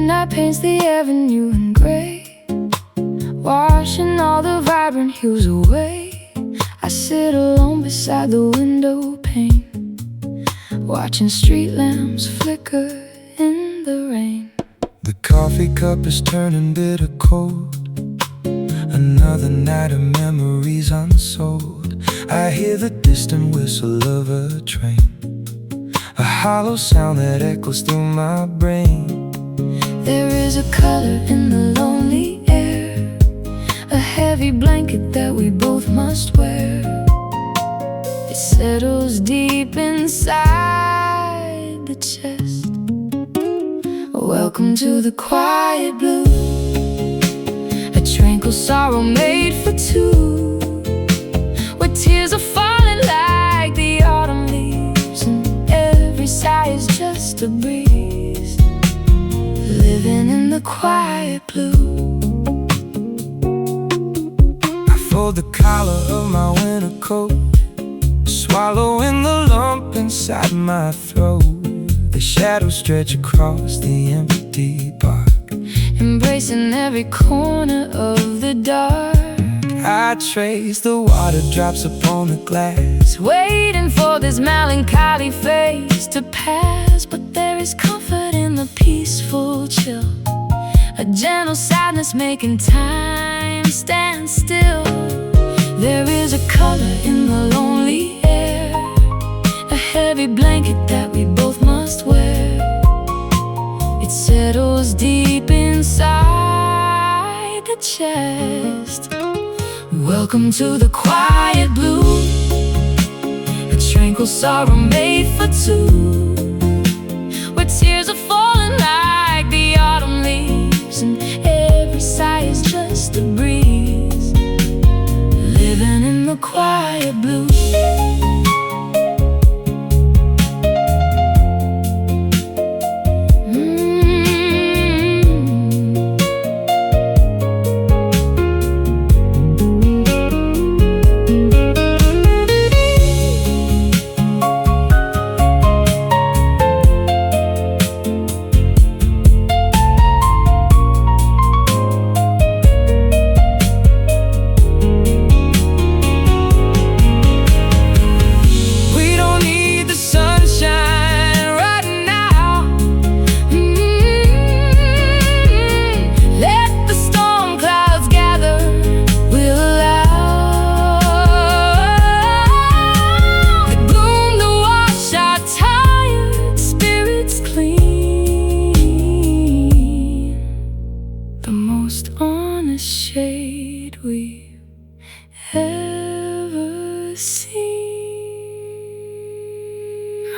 Midnight paints the avenue in gray, washing all the vibrant hues away. I sit alone beside the window pane, watching street lamps flicker in the rain. The coffee cup is turning bitter cold, another night of memories unsold. I hear the distant whistle of a train, a hollow sound that echoes through my brain. There is a color in the lonely air, a heavy blanket that we both must wear. It settles deep inside the chest. Welcome to the quiet blue, a tranquil sorrow made for two, where tears are falling like the autumn leaves, and every sigh is just a breeze. Living in the quiet blue. I fold the collar of my winter coat, swallowing the lump inside my throat. The shadows stretch across the empty park, embracing every corner of the dark. I trace the water drops upon the glass, waiting for this melancholy phase to pass. But there is comfort in the peaceful chill, a gentle sadness making time stand still. There is a color in the lonely air, a heavy blanket that we both must wear. It settles deep inside the chest. Welcome to the quiet blue, a tranquil sorrow made for two, where tears are falling like the autumn leaves, and every sigh is just a breeze. Living in the quiet blue.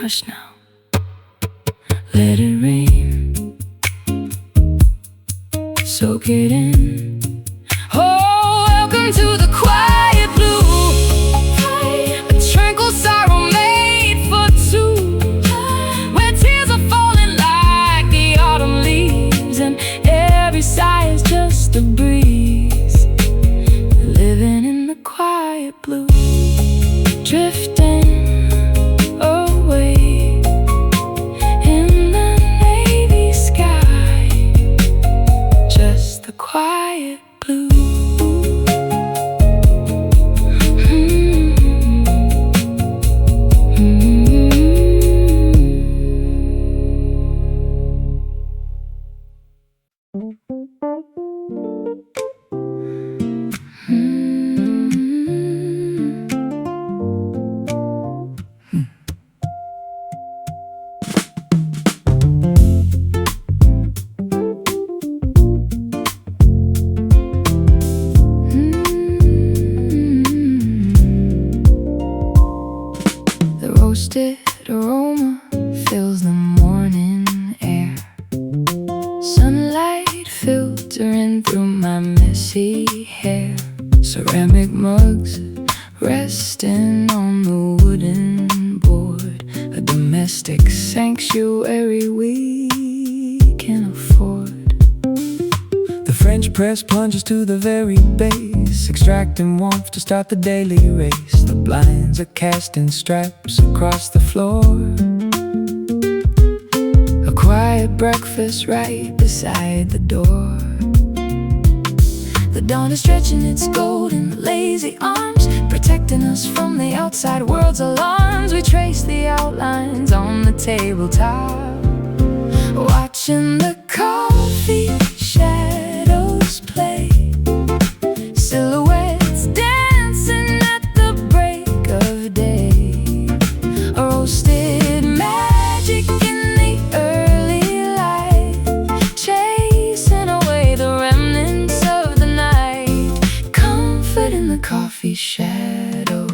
Hush now, let it rain, soak it in. Oh, welcome to the quiet blue, a tranquil sorrow made for two, where tears are falling like the autumn leaves, and every sigh is just a breeze. Living in the quiet blue, drifting quiet blue. Roasted aroma fills the morning air, sunlight filtering through my messy hair. Ceramic mugs resting on the wooden board, a domestic sanctuary we can afford. The French press plunges to the very base, extracting warmth to start the daily race. The blinds are casting straps across the floor, a quiet quiet breakfast right beside the door. The dawn is stretching its golden, lazy arms, protecting us from the outside world's alarms. We trace the outlines on the tabletop, watching the coffee shadows play, silhouettes dancing at the break of day. A roasted magic in the early light, chasing away the remnants of the night. Comfort in the coffee shadows.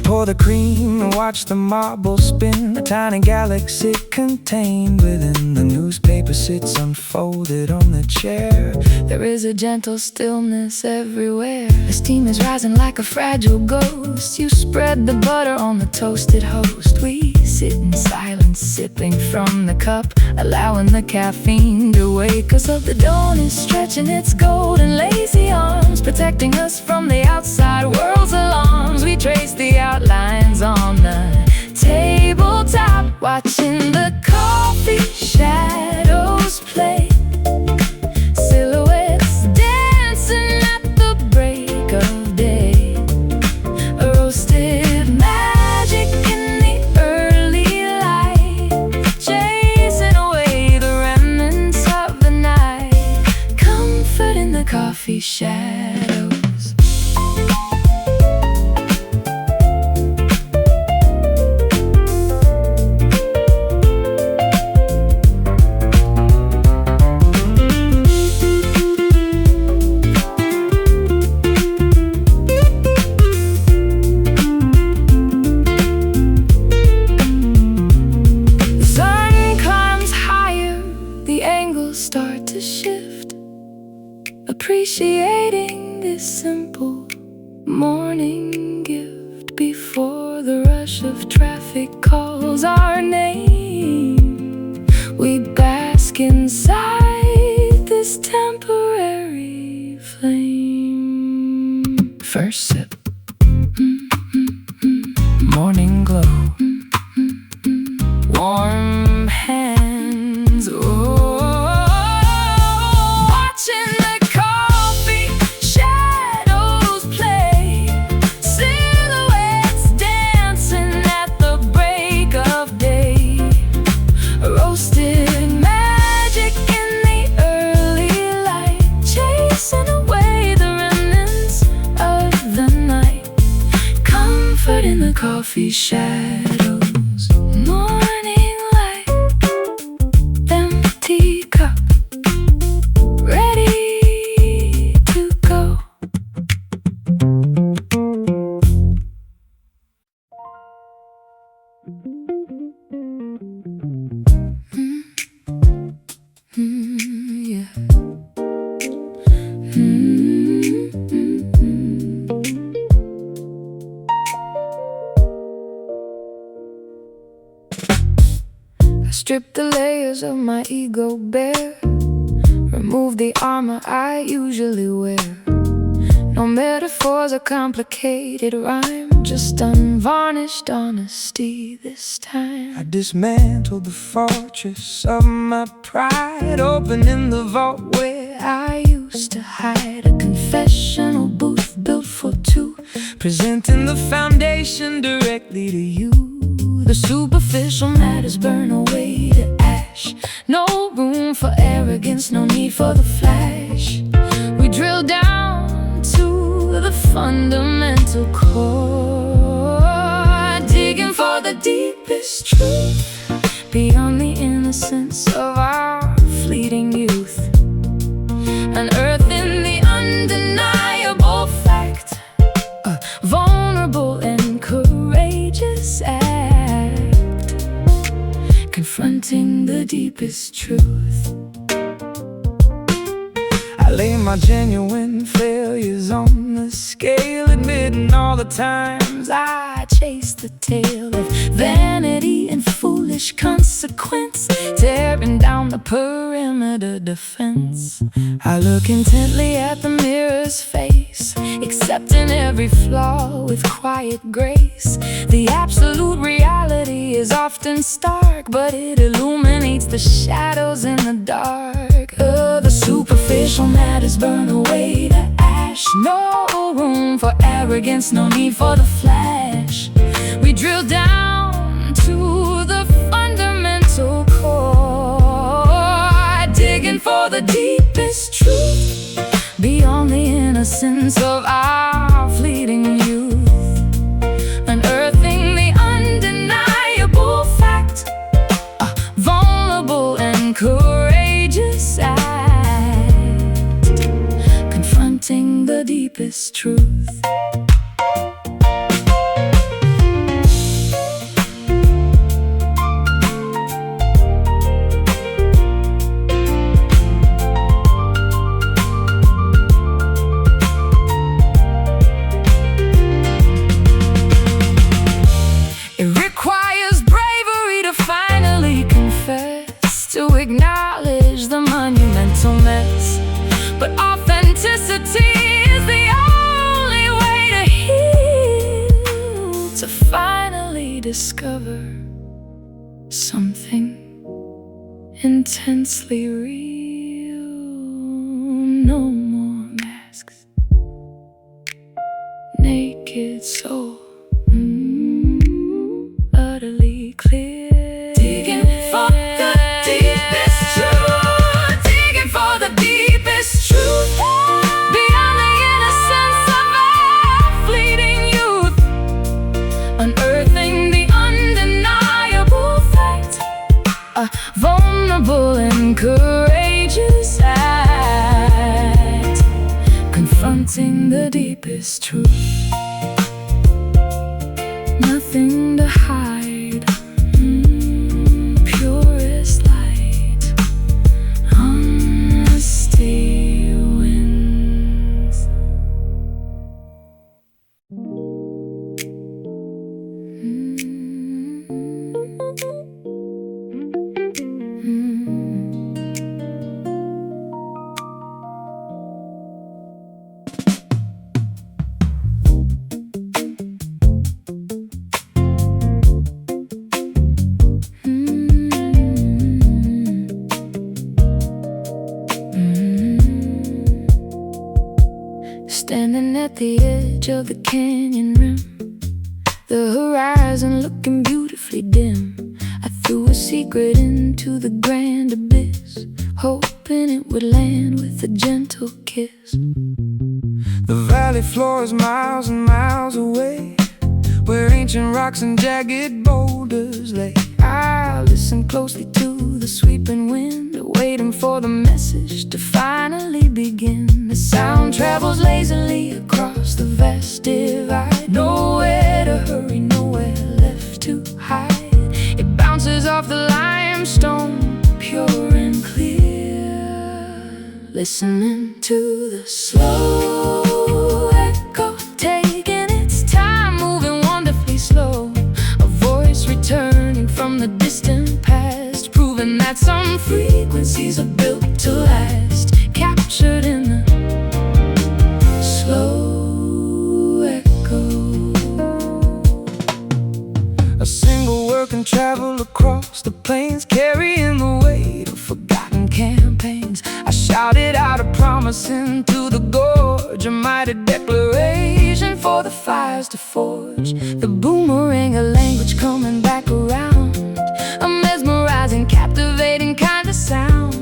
Pour the cream and watch the marble spin. A tiny galaxy contained within. The newspaper sits unfolded on the chair. There is a gentle stillness everywhere. The steam is rising like a fragile ghost. You spread the butter on the toasted host. We sit in silence, sipping from the cup, allowing the caffeine to wake us up. The dawn is stretching its golden, lazy arms, protecting us from the outside world's alarms. We trace the outlines on the tabletop, watching the coffee shadows play, silhouettes dancing at the break of day. A roasted magic in the early light, chasing away the remnants of the night. Comfort in the coffee shadows. Start to shift, appreciating this simple morning gift before the rush of traffic calls our name. We bask inside this temporary flame. First sip, morning glow, warm hands, watching the coffee shadows play, silhouettes dancing at the break of day. Roasted magic in the early light, chasing away the remnants of the night. Comfort in the coffee shadows. Morning light, empty cup, ready to go. Yeah. I strip the layers of my ego bare, remove the armor I usually wear. No metaphors or complicated rhyme, just unvarnished honesty this time. I dismantled the fortress of my pride, opening the vault where I used to hide. A confessional booth built for two, presenting the foundation directly to you. the superficial matters burn away to ash. No room for arrogance, no need for the flash. We drill down to the fundamental core, digging for the deepest truth beyond the innocence of our fleeting youth. Unearthing the undeniable fact, a vulnerable and courageous act, confronting the deepest truth. I lay my genuine failures on the scale, admitting all the times I chased the tail of vanity and foolish consequence, tearing down the perimeter defense. I look intently at the mirror's face, face, accepting every flaw with quiet grace. The absolute reality is often stark, but it illuminates the shadows in the dark. The superficial matters burn away to ash. No room for arrogance, no need for the flash. We drill down to the fundamental core, digging for the deepest truth beyond the innocence of our fleeting youth, unearthing the undeniable fact, a vulnerable and courageous act, confronting the deepest truth. Acknowledge the monumental mess, but authenticity is the only way to heal, to finally discover something intensely real. No more masks, naked soul, utterly clear. Digging for the deepest truth, digging for the deepest truth, beyond the innocence of our fleeting youth, unearthing the undeniable fact, a vulnerable and courageous act, confronting the deepest truth. Nothing to hide, purest light, honesty wins. Standing at the edge of the canyon rim, the horizon looking beautifully dim, I threw a secret into the grand abyss, hoping it would land with a gentle kiss. The valley floor is miles and miles away, where ancient rocks and jagged boulders lay. I listen closely to the sweeping wind, waiting for the message to finally begin. The sound travels lazily across the vast divide, nowhere to hurry, nowhere left to hide. It bounces off the limestone, pure and clear, listening to the slow echo, taking its time, moving wonderfully slow. A voice returning from the distant past, proving that some frequencies are built to last, captured in the slow echo. A single word can travel across the plains, carrying the weight of forgotten campaigns. I shouted out a promise into the gorge, a mighty declaration for the fires to forge. The boomerang, a language coming back around, a mesmerizing, captivating kind of sound,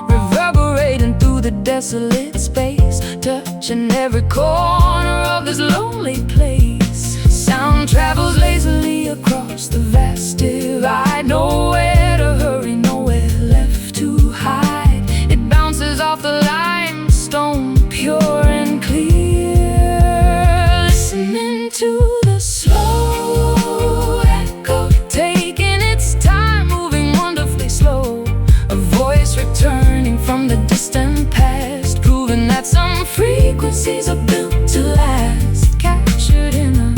reverberating through the desolate space, touching every corner of this lonely place. Sound travels lazily across the vast divide, nowhere to hurry, nowhere left to hide. It bounces off the limestone, pure and clear, listening to the slow echo, taking its time, moving wonderfully slow. A voice returning from the distant past, proving that some frequencies are built to last, captured in a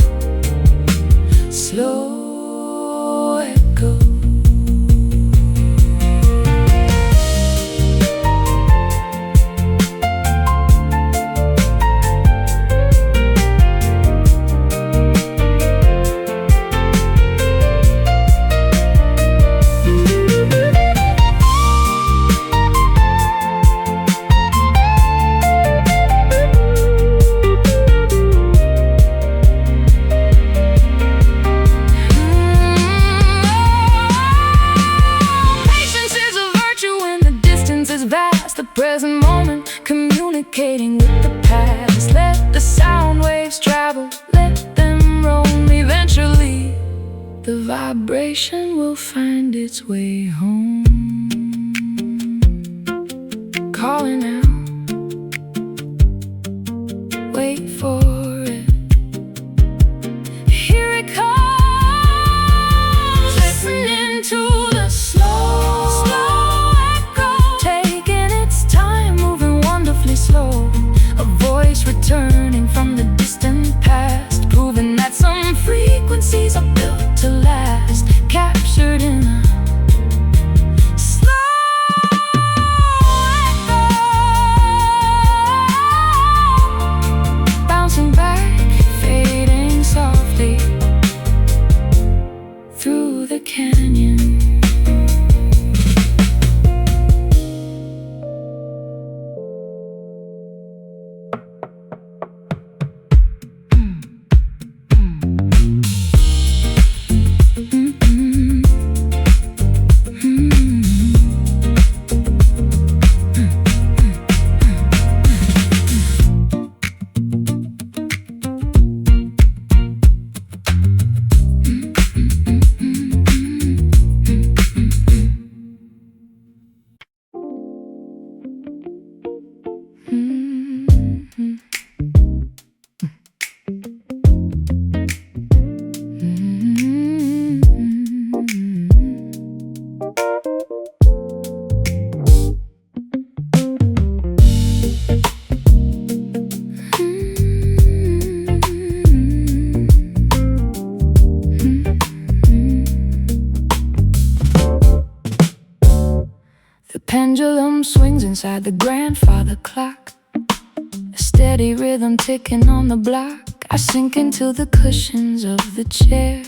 slow echo. communicating with the past. Let the sound waves travel, let them roam. Eventually the vibration will find its way home. Calling out, wait for it. Here it comes, listening to the slow echo, taking its time, moving wonderfully slow. A voice returning from the distant past, proving that some frequencies are built to last, captured in a through the canyon. The pendulum swings inside the grandfather clock, a steady rhythm ticking on the block. I sink into the cushions of the chair,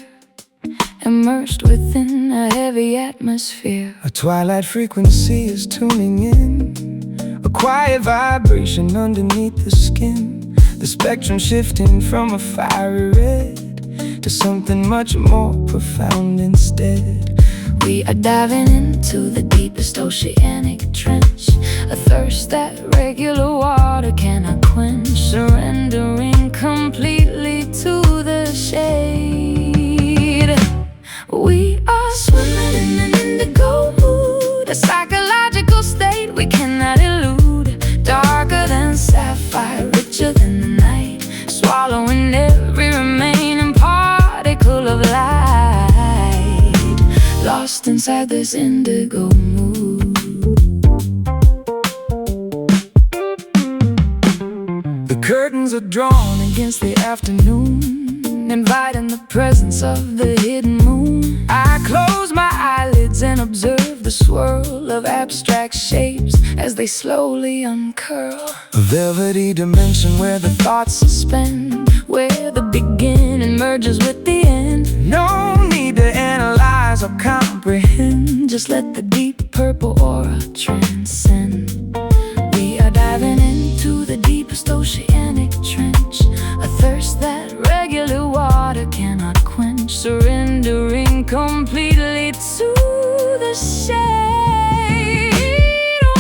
immersed within a heavy atmosphere. A twilight frequency is tuning in, a quiet vibration underneath the skin. The spectrum shifting from a fiery red to something much more profound instead. We are diving into the deepest oceanic trench, a thirst that regular water cannot quench, surrendering completely to the shade. We are swimming in an indigo mood, a psychological state we cannot elude. Darker than sapphire, richer than the night, swallowing every remaining particle of light. Lost inside this indigo mood. The curtains are drawn against the afternoon, inviting the presence of the hidden moon. I close my eyelids and observe The swirl of abstract shapes as they slowly uncurl. a velvety dimension where the thoughts Suspend, where the beginning merges with the end. no need to analyze or comprehend. Just let the deep purple aura transcend. We are diving into the deepest oceanic trench, a thirst that regular water cannot quench, surrendering completely to the shade.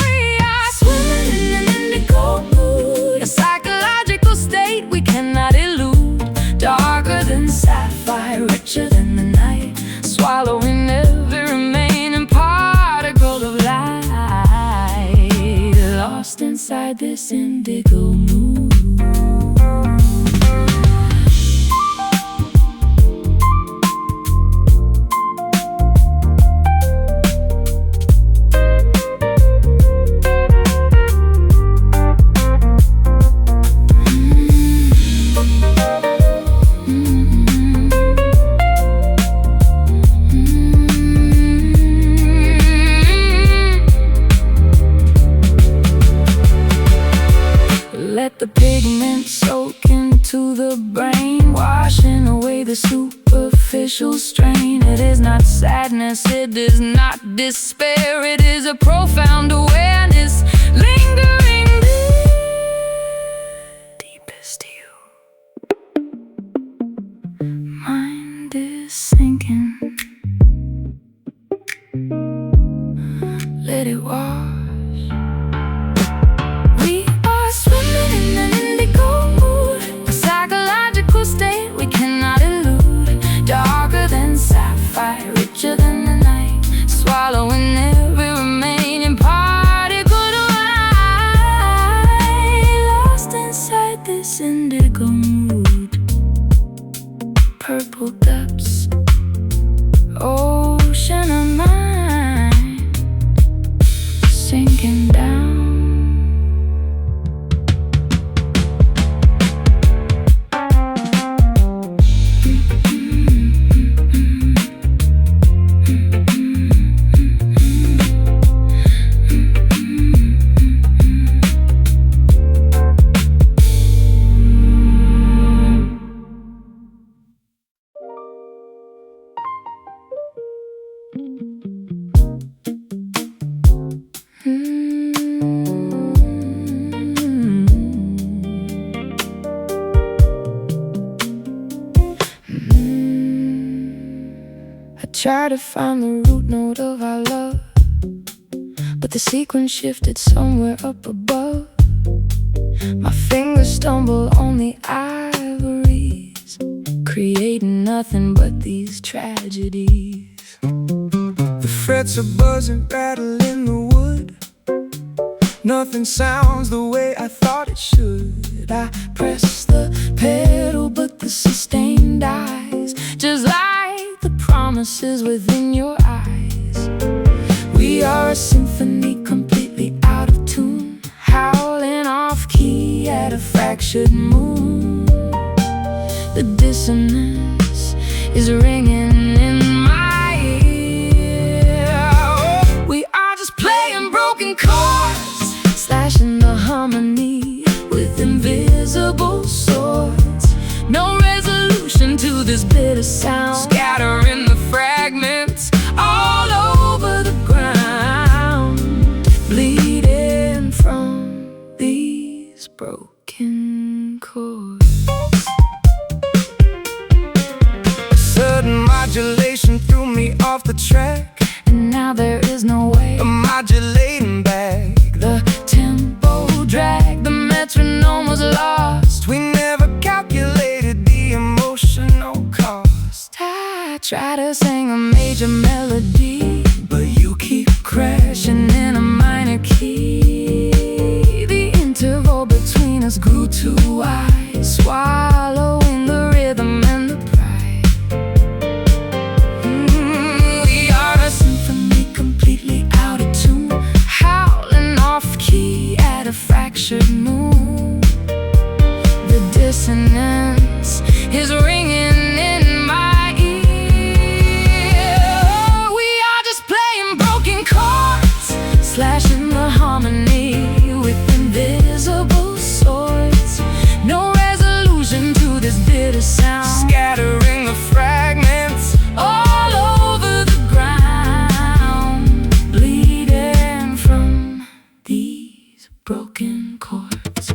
We are swimming in an indigo mood, a psychological state we cannot elude. Darker than sapphire, richer than the night, swallowing every remaining particle of light. Lost inside this indigo mood. Let the pigment soak into the brain, washing away the superficial strain. It is not sadness, it is not despair, it is a profound awareness lingering deepest you. Mind is sinking, let it wash. We are swimming richer than the night, swallowing every remaining particle of light. Lost inside this indigo mood, purple depths, ocean of mine, sinking down. I try to find the root note of our love, but the sequence shifted somewhere up above. My fingers stumble on the ivories, creating nothing but these tragedies. The frets are buzzing, rattling the wood. Nothing sounds the way I thought it should. I press the pedal, but the sustain dies, just like the promises within your eyes. We are a symphony completely out of tune, howling off key at a fractured moon. The dissonance is ringing in my ear. We are just playing broken chords, slashing the harmony with invisible swords. No resolution to this bitter sound, scattering the fragments all over the ground, bleeding from these broken chords. A sudden modulation threw me off the track, and now there is no way a modulating back. the tempo dragged, the metronome was lost. We never calculated the emotional cost. I try to sing a major melody, But you keep crashing in a minor key. The interval between us grew too wide, swallowing the rhythm and the pride. We are a symphony completely out of tune, howling off key at a fractured moon. The dissonance is ringing in my ear. We are just playing broken chords, slashing the harmony with invisible swords. No resolution to this bitter sound, scattering the fragments. all over the ground, bleeding from these broken chords.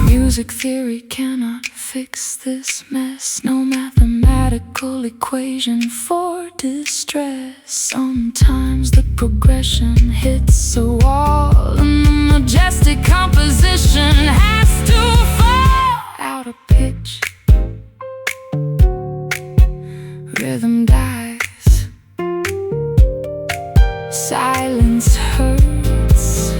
Music theory cannot fix this mess, no mathematical equation for distress. Sometimes the progression hits a wall, and the majestic composition has to fall out of pitch. Rhythm dies, silence hurts.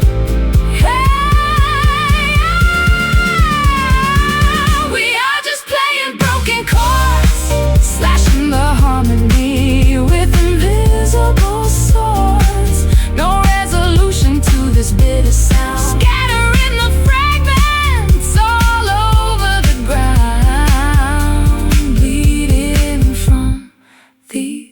We are just playing broken chords, slashing the harmony with invisible swords. No resolution to this bitter sound, scattering the fragments all over the ground, bleeding from the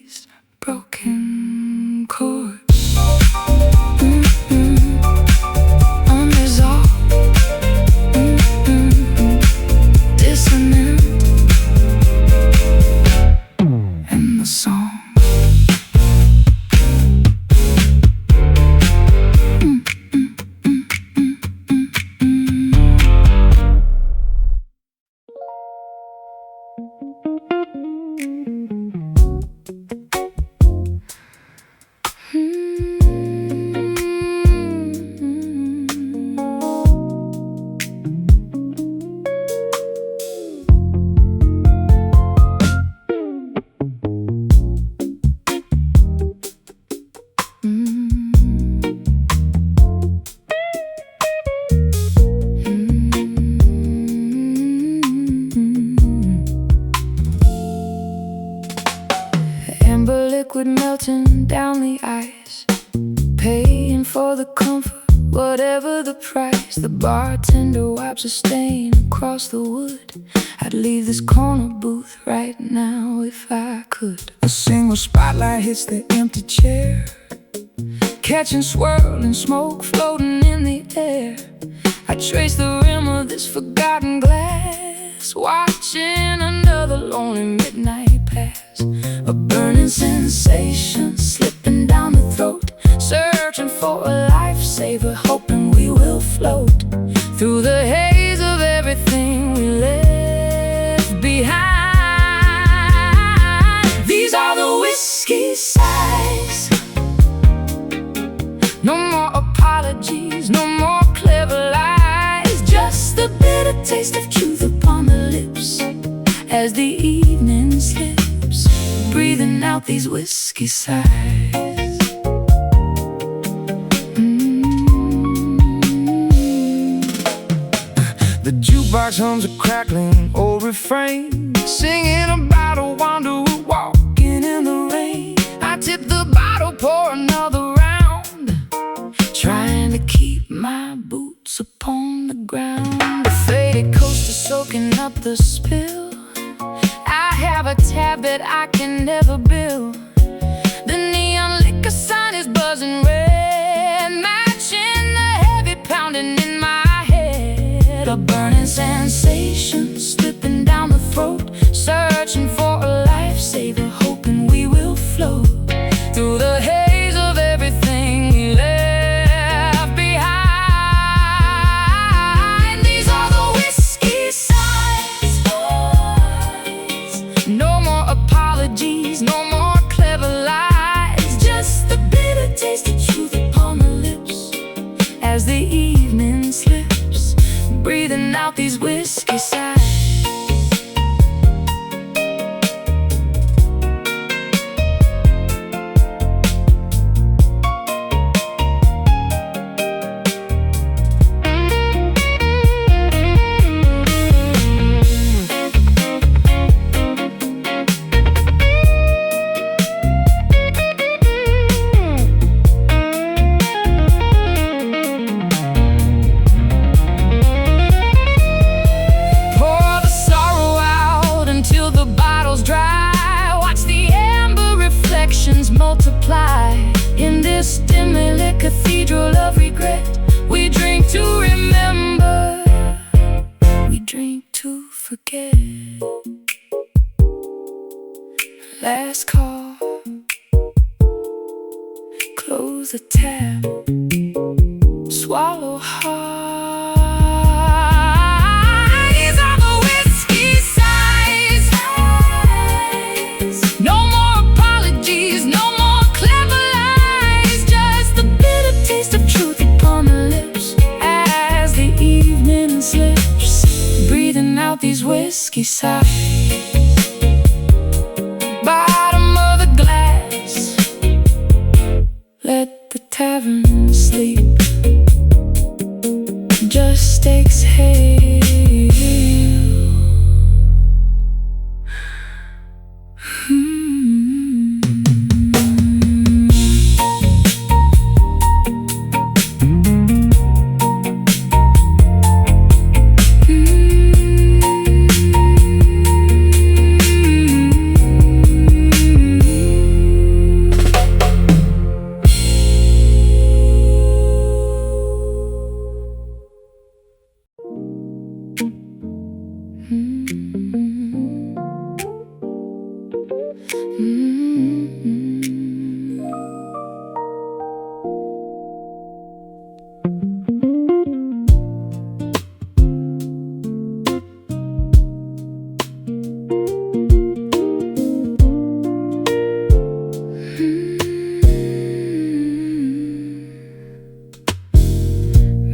Amber liquid melting down the ice, paying for the comfort, whatever the price. The bartender wipes a stain across the wood. I'd leave this corner booth right now if I could. A single spotlight hits the empty chair, catching swirling smoke floating in the air. I trace the rim of this forgotten glass, watching another lonely midnight pass. A burning sensation slipping down the throat, searching for a lifesaver, hoping we will float through the haze of everything we left behind. These are the whiskey sighs. No more apologies, no more clever lies, just the bitter taste of truth upon the lips as the evening slips, breathing out these whiskey sighs. the jukebox hums a crackling old refrain, Singing about a wanderer walking in the rain. I tip the bottle, pour another round, trying to keep my boots upon the ground. The faded coaster soaking up the spill. I have a tab that I can never bill. The neon liquor sign is buzzing red, matching the heavy pounding in my head. A burning sensation slipping down the throat, searching for a lifesaver, hoping we will float through the haze of everything we left behind. These are the whiskey signs. No more apologies, no more clever lies, just the bitter taste of truth upon the lips as the evening slips, breathing out these whiskey sighs. Multiply in this dimly lit cathedral of regret. We drink to remember, we drink to forget. Last call, close the tab, swallow hard. These are the whiskey sighs. No more apologies, no more clever lies, just the bitter taste of truth upon the lips as the evening slips, breathing out these whiskey sighs. Bottom of the glass, let the tavern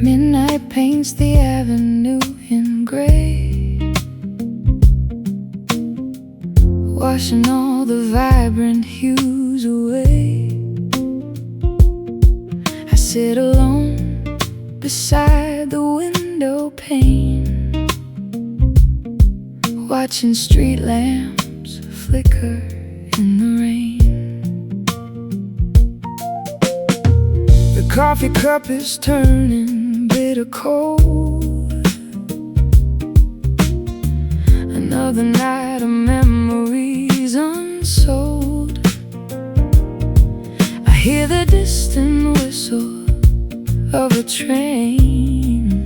Midnight paints the avenue in gray, washing all the vibrant hues away. I sit alone beside the window pane, watching street lamps flicker in the rain. The coffee cup is turning bitter cold, another night of memories unsold. I hear the distant whistle of a train,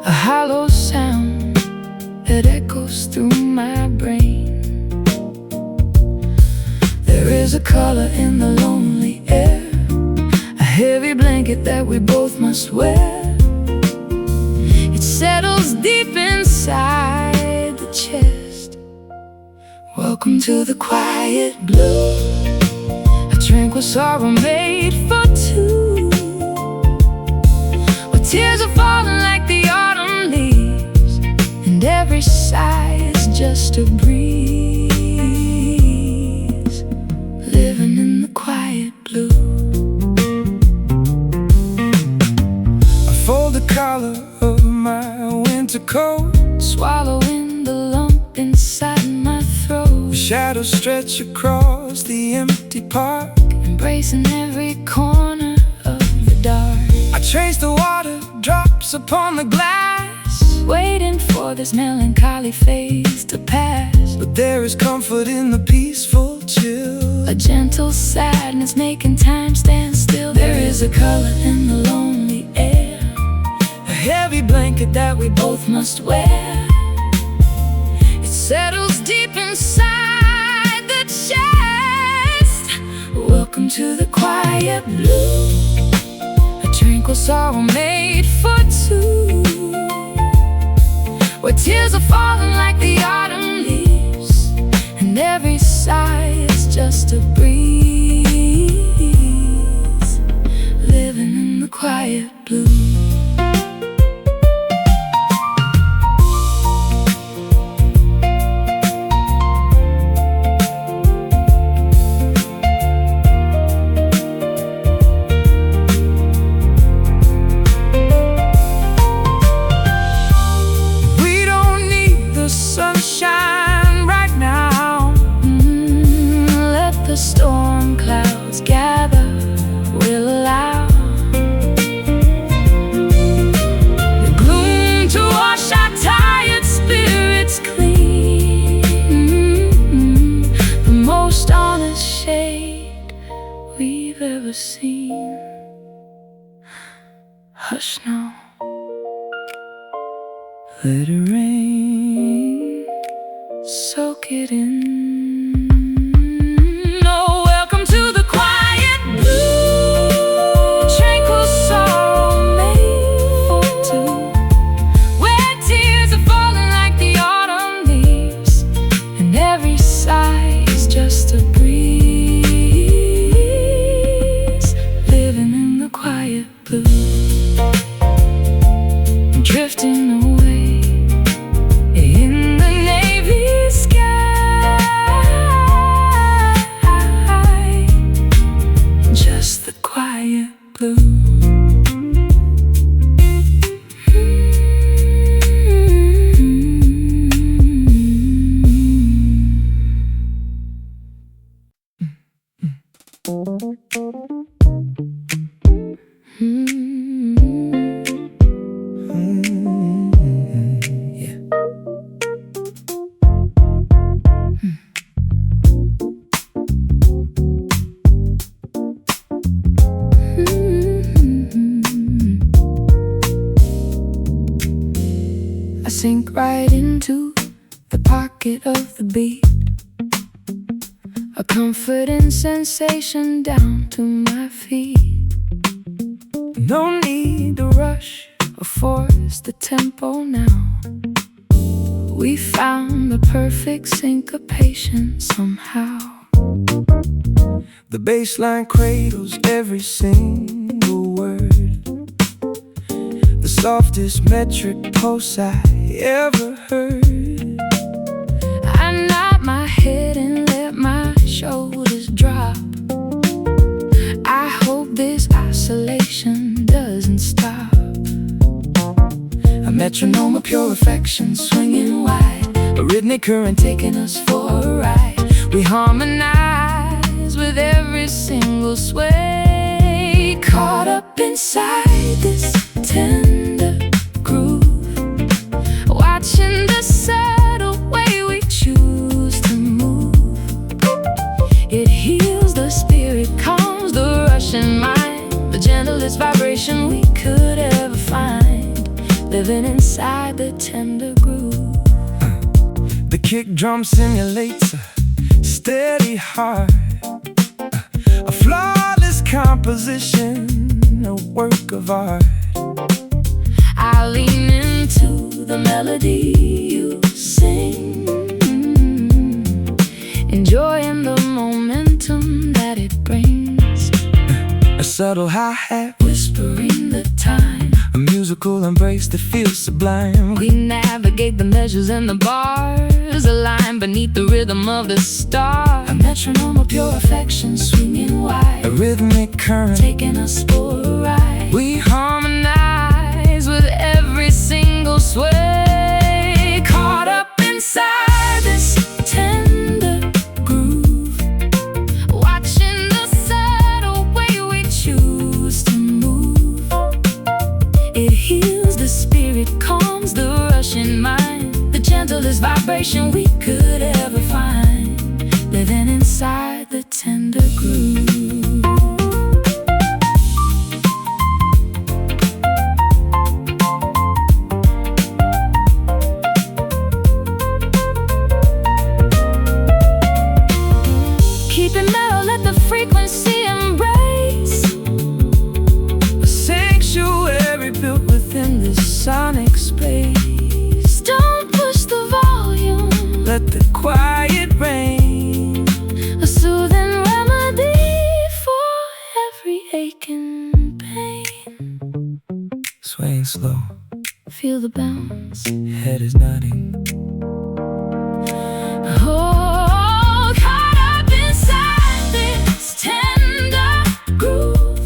a hollow sound that echoes through my brain. There is a color in the lonely air, a heavy blanket that we both must wear. It settles deep inside the chest. Welcome to the quiet blue, a tranquil sorrow made for two, where tears are falling like the autumn leaves, and every sigh is just a breeze. Living in the quiet blue. I fold the collar of my winter coat, Swallowing the lump inside my throat, shadows stretch across the empty park, embracing every corner of the dark. I trace the water drops upon the glass, Waiting for this melancholy phase to pass. but there is comfort in the peaceful chill. A gentle sadness making time stand still. There is a color in the lonely air, A heavy blanket that we both must wear. It settles deep inside the chest. Welcome to the quiet blue, a tranquil sorrow made for two, where tears are falling like the autumn leaves, and every sigh is just a breeze. Living in the quiet blue. Sunshine right now. Let the storm clouds gather, we'll allow the gloom to wash our tired spirits clean. The most honest shade we've ever seen. Hush now, Let it rain, soak it in. Oh, welcome to the quiet blue, tranquil sorrow made for two, where tears are falling like the autumn leaves, and every sigh is just a breeze. Living in the quiet blue, drifting away in the navy sky. Just the quiet blue. I sink right into the pocket of the beat, a comforting sensation down to my feet. no need Need to rush or force the tempo now. We found the perfect syncopation somehow. The bass line cradles every single word, the softest metric pulse I ever heard. I nod my head and let my shoulders drop. I hope this isolation doesn't stop. A metronome of pure affection swinging wide, a rhythmic current taking us for a ride. We harmonize with every single sway, caught up inside this tender groove, watching the subtle way we choose to move. It heals the spirit, calms the rushing mind, the gentlest vibration we could ever find, living inside the tender groove. The kick drum simulates a steady heart, a flawless composition, a work of art. I lean into the melody you sing, enjoying the momentum that it brings. A subtle hi-hat Whispering the time, a musical embrace that feels sublime. we navigate the measures and the bars, align beneath the rhythm of the star. A metronome of pure affection swinging wide, A rhythmic current taking us for a ride. we Harmonize with every single sway, caught up inside this tender groove, watching the subtle way we choose to move. It heals the spirit, calms the rushing mind, the gentlest vibration we could ever find, living inside the tender groove. Keep it mellow, let the frequency embrace a sanctuary built within this sonic space. Don't push the volume, Let the quiet reign, a soothing remedy for every ache and pain. swaying slow, Feel the bounce. head is nodding. Oh, caught up inside this tender groove,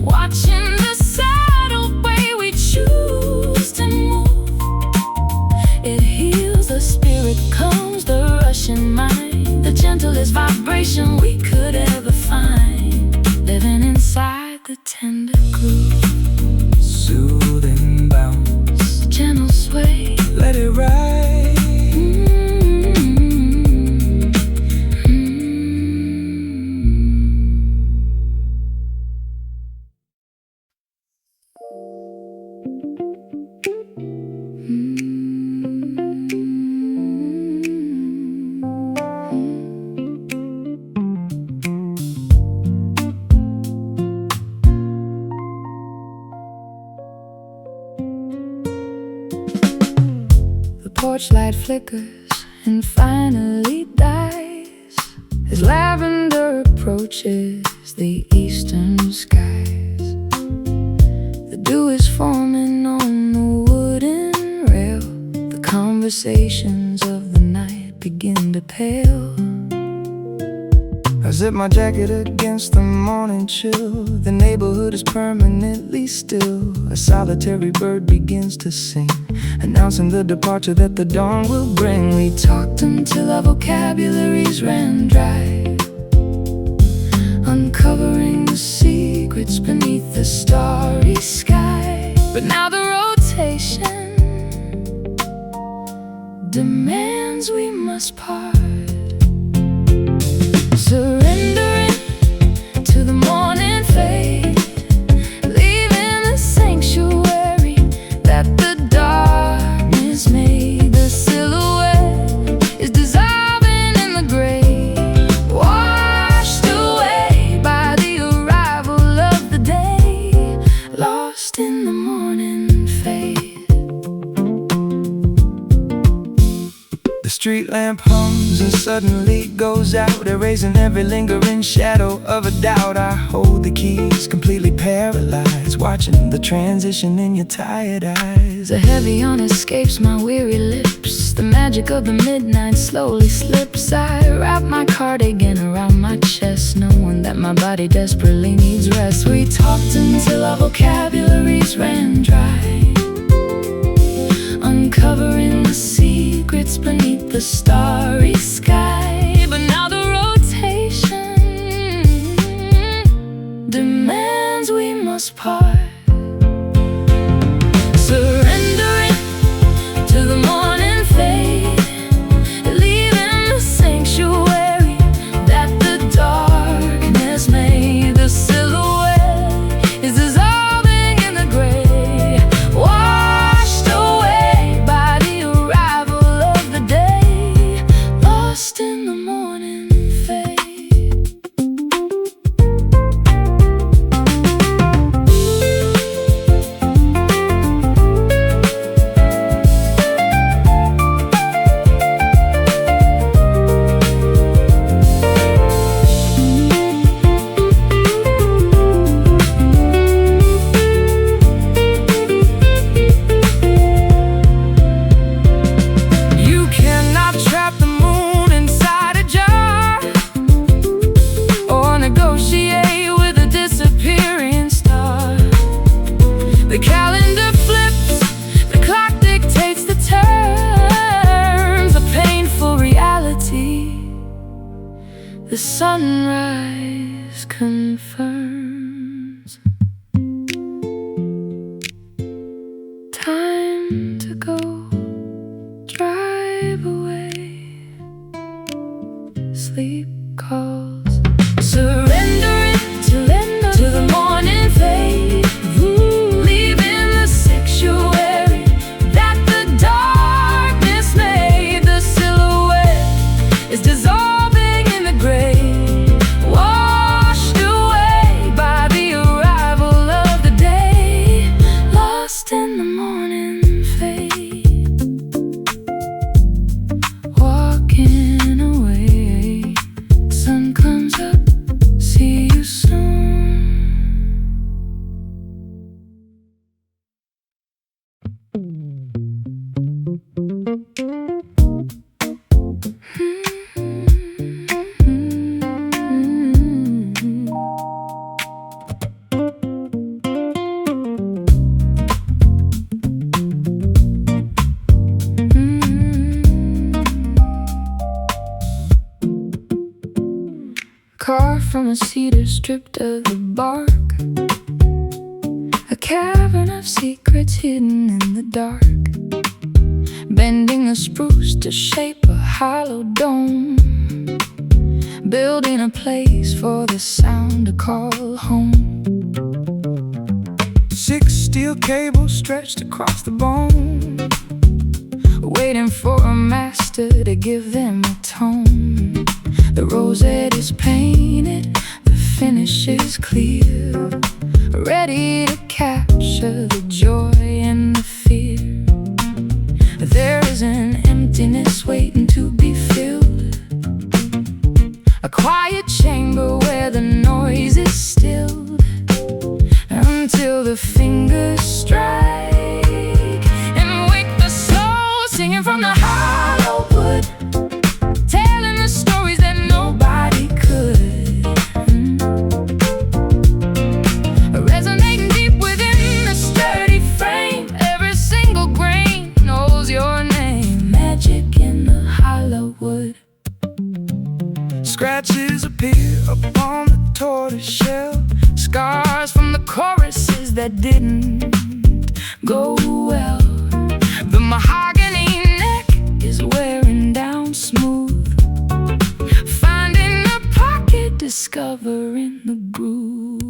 watching the subtle way we choose to move. It heals the spirit, calms the rushing mind, the gentlest vibration we could ever find, living inside the tender groove. Soothing bounce, Gentle sway, let it ride. The porch light flickers and finally dies as lavender approaches the eastern skies. The dew is forming on the wooden rail, the conversations of the night begin to pale. I zip my jacket against the morning chill. The neighborhood is permanently still. A solitary bird begins to sing, announcing the departure that the dawn will bring. We talked until our vocabularies ran dry, uncovering the secrets beneath the starry sky. But now the rotation demands we must part, surrendering to the morning fade, leaving the sanctuary that the darkness made. The silhouette is dissolving in the gray, washed away by the arrival of the day, lost in the morning fade. street lamp hums and suddenly goes out, erasing every lingering shadow of a doubt. I hold the keys, completely paralyzed, watching the transition in your tired eyes. The heavy on escapes my weary lips. The magic of the midnight slowly slips. I wrap my cardigan around my chest, knowing that my body desperately needs rest. We talked until our vocabularies ran dry, uncovering the secrets beneath the starry sky. But now the rotation demands we must part, surrendering to the morning fade, leaving the sanctuary that the darkness made. The silhouette is dissolving in the gray, washed away by the arrival of the day, lost in the morning fade. You cannot trap the moon inside a jar, or negotiate with a disappearing star. The calendar flips, the clock dictates the turns, a painful reality. The sunrise confirms. Time to go, drive away. Sleep calls, surrendering to the morning fade, leaving the sanctuary that the darkness made. The silhouette is dissolving in the gray, washed away by the arrival of the day, lost in the morning fade. Walking away, sun comes up, see you soon. Carved from a cedar stripped of the bark, a cavern of secrets hidden in the dark, bending the spruce to shape a hollow dome, building a place for the sound to call home. 6 steel cables stretched across the bone, waiting for a master to give them a tone. The rosette is painted, the finish is clear, ready to capture the joy and the fear. There is an emptiness waiting to be filled, a quiet chamber where the noise is stilled, until the fingers strike and wake the soul, singing from the hollow wood, telling the stories that nobody could. Resonating deep within the sturdy frame, every single grain knows your name. Magic in the hollow wood. scratches appear upon the tortoise shell, Scars from the choruses that didn't go well. The mahogany neck is wearing down smooth, finding a pocket, discovering the groove.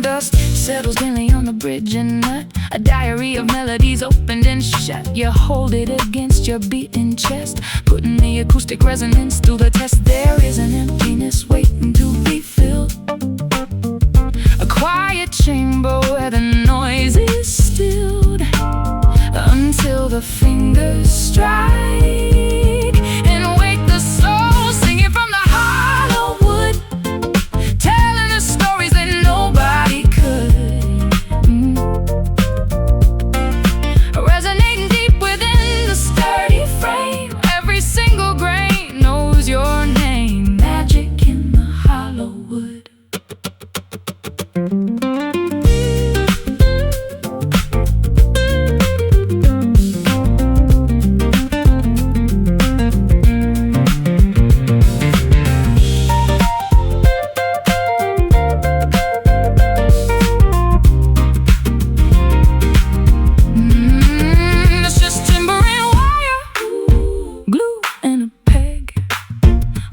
Dust settles gently on the bridge and nut, a diary of melodies opened and shut. You hold it against your beating chest, putting the acoustic resonance to the test. There is an emptiness waiting to be filled, a quiet chamber where the noise is stilled, until the fingers strike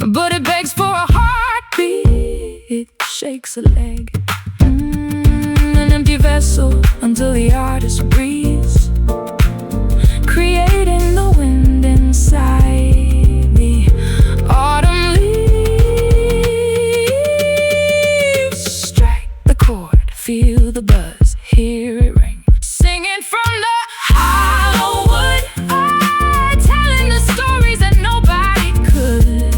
but it begs for a heartbeat. It shakes a leg, an empty vessel until the artist breathes, creating the wind inside me. Autumn leaves strike the chord, feel the buzz, hear it ring, singing from the hollow wood, telling the stories that nobody could,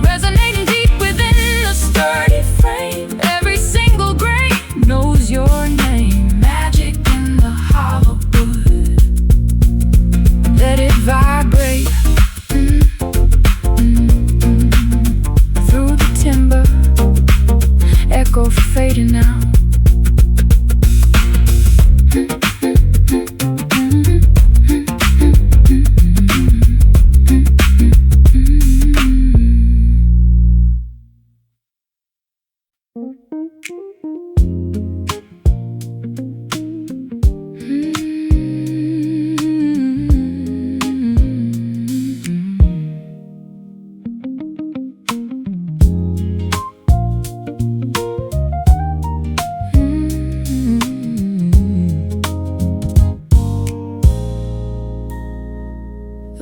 resonating deep within the sturdy frame. Every single grain knows your name. Magic in the hollow wood, let it vibrate through the timber, echo fading out.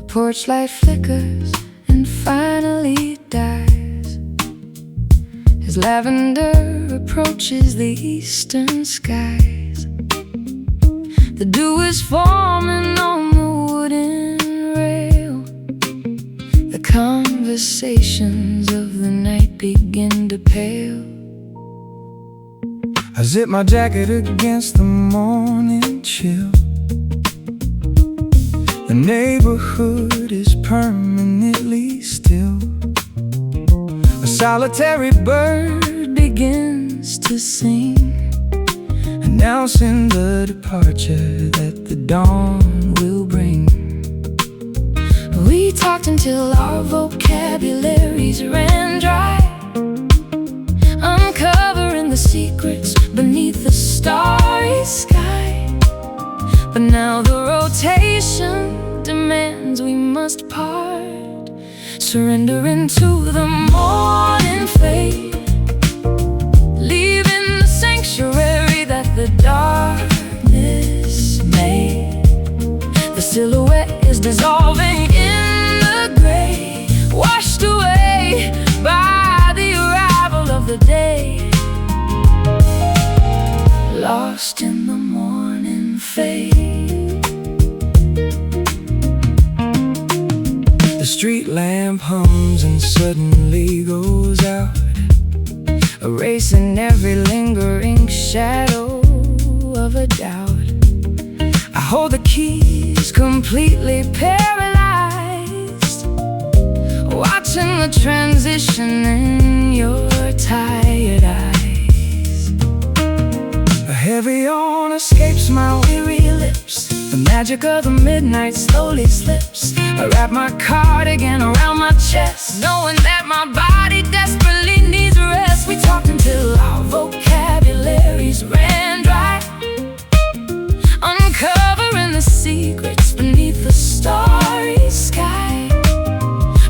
Porch light flickers and finally dies as lavender approaches the eastern skies. The dew is forming on the wooden rail. The conversations of the night begin to pale. I zip my jacket against the morning chill. The neighborhood is permanently still. A solitary bird begins to sing, announcing the departure that the dawn will bring. We talked until our vocabularies ran dry, uncovering the secrets beneath the starry sky. But now the rotation demands we must part, surrendering to the morning fade, leaving the sanctuary that the darkness made. The silhouette is dissolving in the gray, washed away by the arrival of the day, lost in the morning fade. The street lamp hums and suddenly goes out, erasing every lingering shadow of a doubt. I hold the keys completely paralyzed, watching the transition in your tired eyes. A heavy yawn escapes my weary lips. The magic of the midnight slowly slips. I wrap my cardigan around my chest, knowing that my body desperately needs rest. We talked until our vocabularies ran dry, uncovering the secrets beneath the starry sky.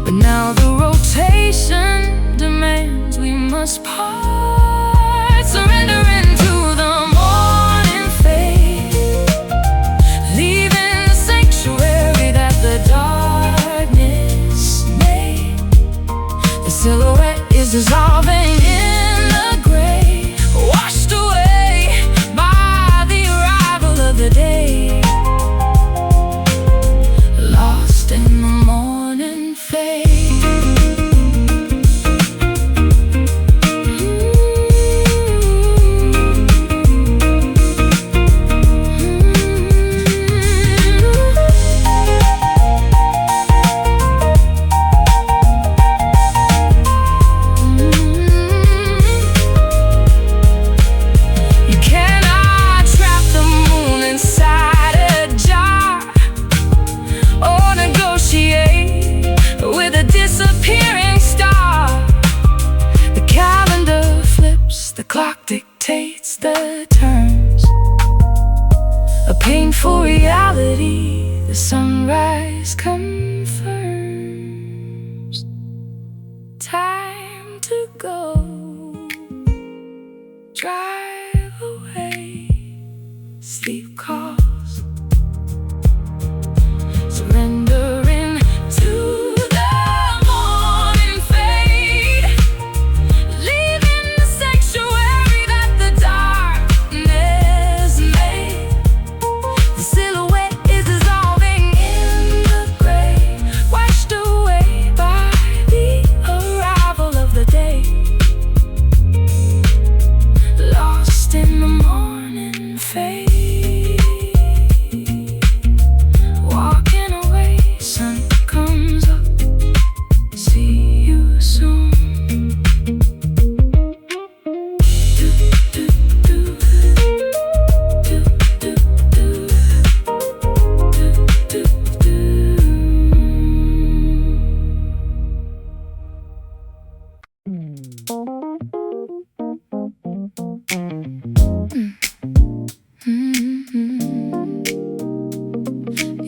But now the rotation demands we must part, surrendering to the morning fade, leaving the sanctuary that the darkness made. The silhouette is dissolving in the gray, washed away by the arrival of the day, lost in the morning fade. Dictates the turns, a painful reality. The sunrise confirms.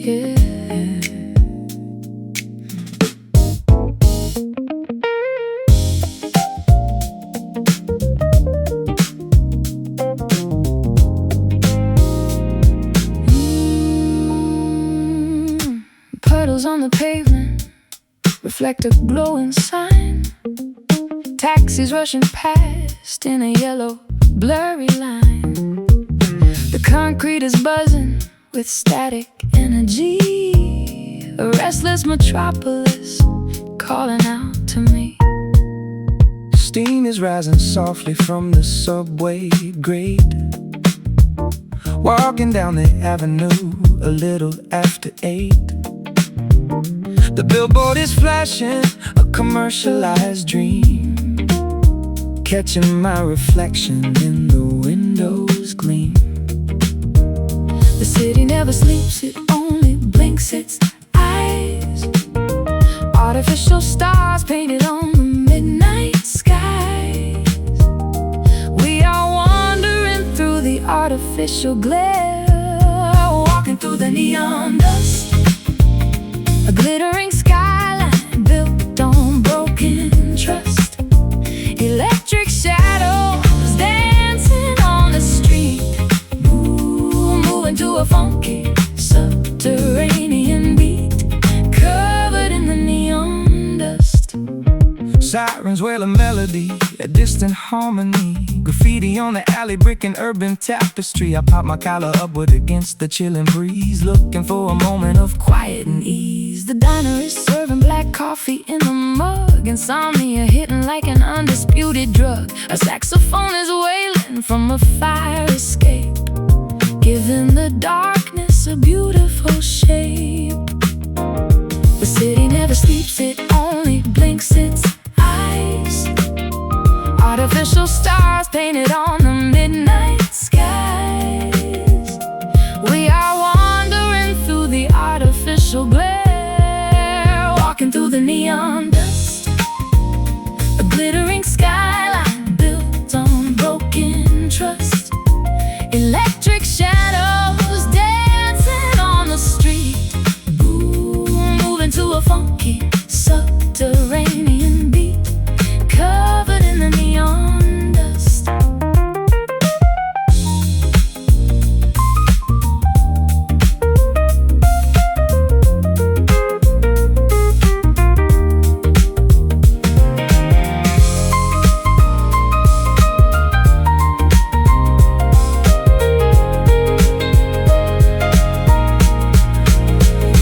yeah. Puddles on the pavement reflect a glowing sign. Taxis rushing past in a yellow, blurry line. The concrete is buzzing with static energy. A restless metropolis calling out to me. Steam is rising softly from the subway grate. Walking down the avenue a little after 8. The billboard is flashing a commercialized dream, catching my reflection in the window's gleam. The city never sleeps, it only blinks its eyes. Artificial stars painted on the midnight skies. We are wandering through the artificial glare, walking through the neon dust. A glittering skyline built on broken trust. Electric shadows dancing on the street, moving to a funky subterranean beat, covered in the neon dust. Sirens wail a melody, a distant harmony. Graffiti on the alley, brick and urban tapestry. I pop my collar upward against the chilling breeze, looking for a moment of quiet and ease. The diner is serving black coffee in the mug. Insomnia hitting like an undisputed drug. A saxophone is wailing from a fire escape, giving the darkness a beautiful shape. The city never sleeps, it only blinks its eyes. Artificial stars painted on the midnight skies. We are wandering through the artificial glare, walking through the neon dust. A glittering skyline built on broken trust. Electric shadows dancing on the street, moving to a funky subterranean beat, covered in the neon dust.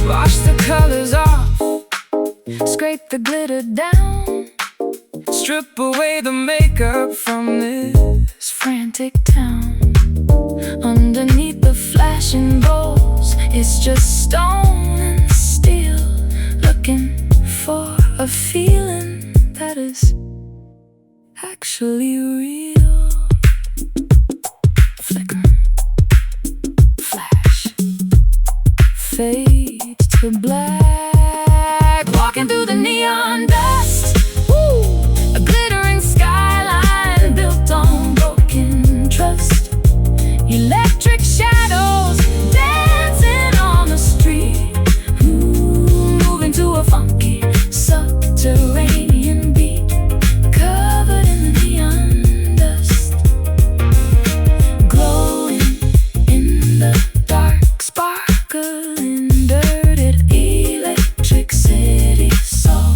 Wash the colors off, scrape the glitter down, strip away the makeup from this frantic town. Underneath the flashing bowls, it's just stone and steel, looking for a feeling that is actually real. Flicker, flash, fade to black, walking through the neon dust. A glittering skyline built on broken trust. Electric shadows dancing on the street, moving to a funky subterranean beat, covered in the neon dust. Glowing in the dark, sparkling, dirted electric city soul.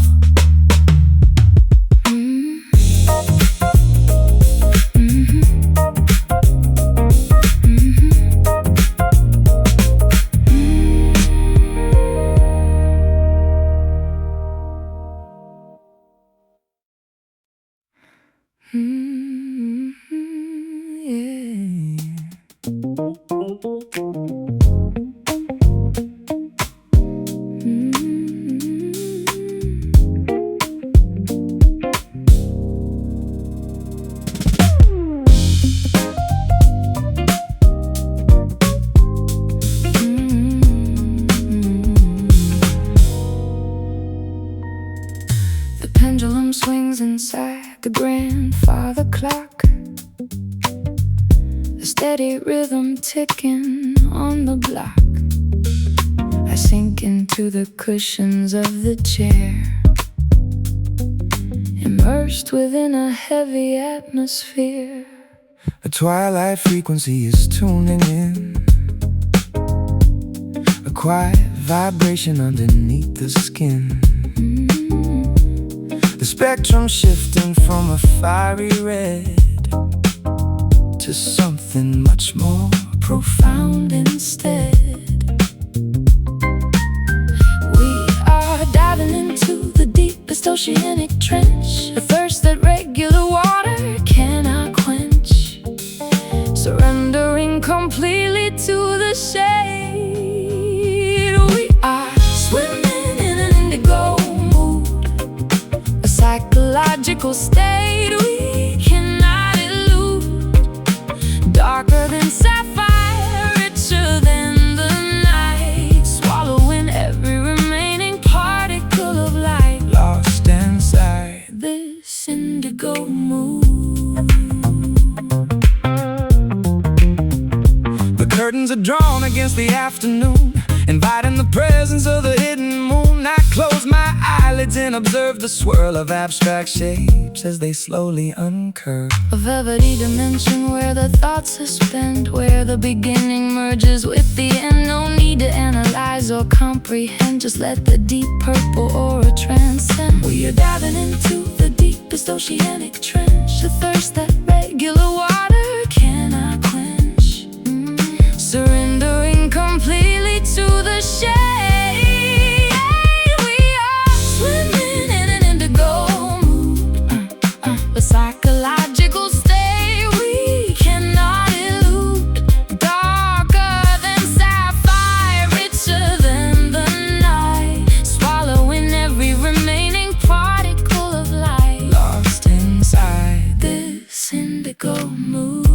The pendulum swings inside the grandfather clock, a steady rhythm ticking on the block. I sink into the cushions of the chair, immersed within a heavy atmosphere. A twilight frequency is tuning in, a quiet vibration underneath the skin. The spectrum shifting from a fiery red to something much more profound instead. We are diving into the deepest oceanic trench, a thirst that regular water cannot quench, surrendering completely to the shade. We are swimming in an indigo mood, a psychological state we cannot elude, darker than sapphire, richer than the night, swallowing every remaining particle of light, Lost inside this indigo mood. the curtains are drawn against the afternoon, inviting the presence of the hidden moon. I close my eyelids and observe the swirl of abstract shapes as they slowly uncurve. A velvety dimension where the thoughts suspend, where the beginning merges with the end. No need to analyze or comprehend, just let the deep purple aura transcend. We are diving into the deepest oceanic trench, a thirst that regular water cannot quench, surrendering completely to the shade. We are swimming in an indigo mood, a psychological state we cannot elude, darker than sapphire, richer than the night, swallowing every remaining particle of light, Lost inside this indigo mood.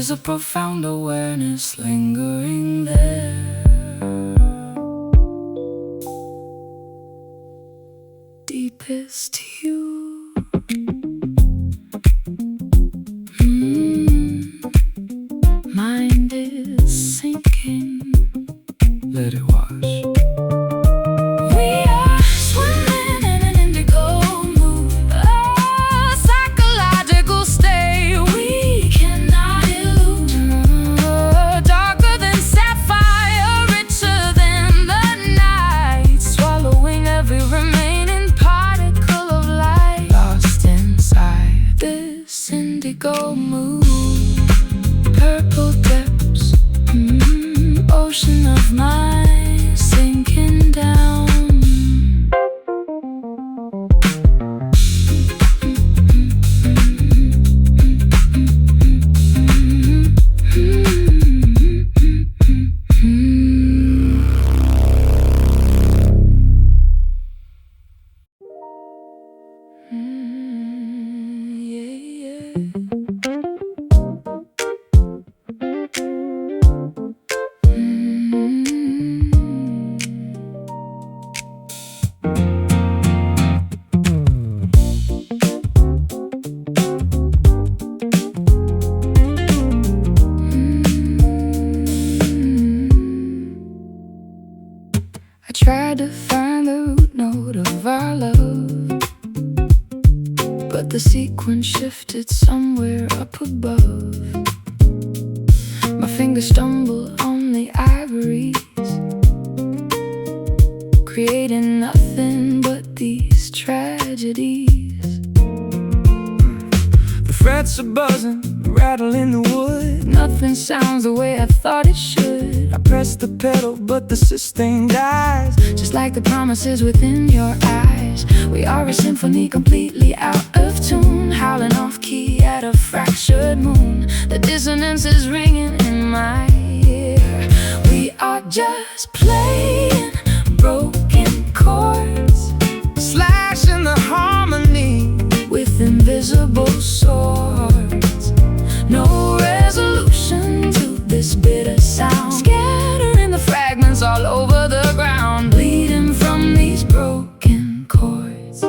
A profound awareness lingering there, deepest hue. Mind is sinking, let it wash. we are swimming in an indigo mood, a psychological state we cannot elude, darker than sapphire, richer than the night, swallowing every remaining particle of light, Lost inside this indigo mood. Purple depths, ocean of mind sinking down. I tried to find the root note of our love, but the sequence shifted somewhere up above. My fingers stumble on the ivories, creating nothing but these tragedies. the frets are buzzing, rattling the wood. Nothing sounds the way I thought it should. I press the pedal, but the system dies. Just like the promises within your eyes, we are a symphony completely out of tune, howling off key at a fractured moon. The dissonance is ringing in my ear. We are just playing broken chords, slashing the harmony with invisible swords. No resolution to this bitter sound, scattering the fragments all over the ground, bleeding from these broken chords.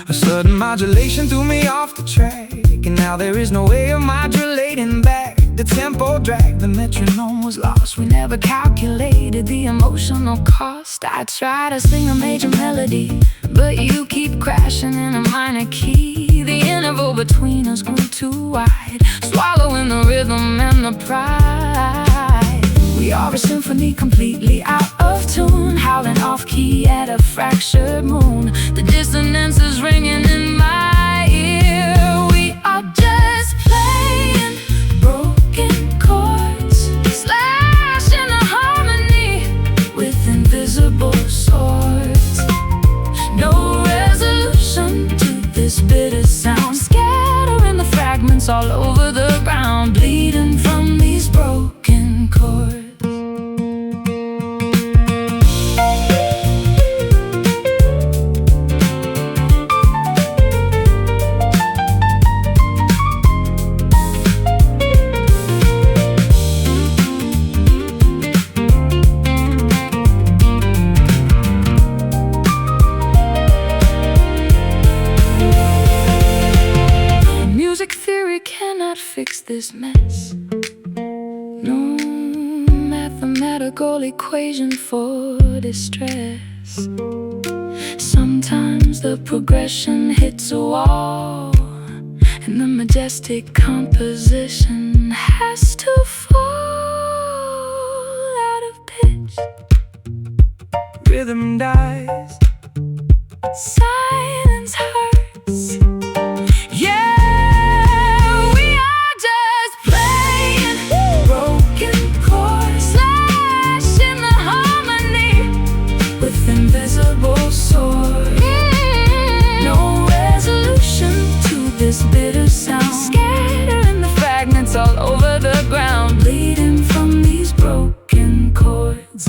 A sudden modulation threw me off the track, and now there is no way of modulating back. The tempo dragged, the metronome was lost. We never calculated the emotional cost. I try to sing a major melody, but you keep crashing in a minor key. The interval between us grew too wide, swallowing the rhythm and the pride. We are a symphony completely out of tune, howling off key at a fractured moon. The dissonance is ringing in my ear. We are just playing broken chords, slashing the harmony with invisible swords. No resolution to this bitter sound, scattering the fragments all over the ground, bleeding from these broken chords. Fix this mess. No mathematical equation for distress. Sometimes the progression hits a wall, and the majestic composition has to fall out of pitch. Rhythm dies, silence hurts. This bitter sound, scattering the fragments all over the ground, bleeding from these broken chords.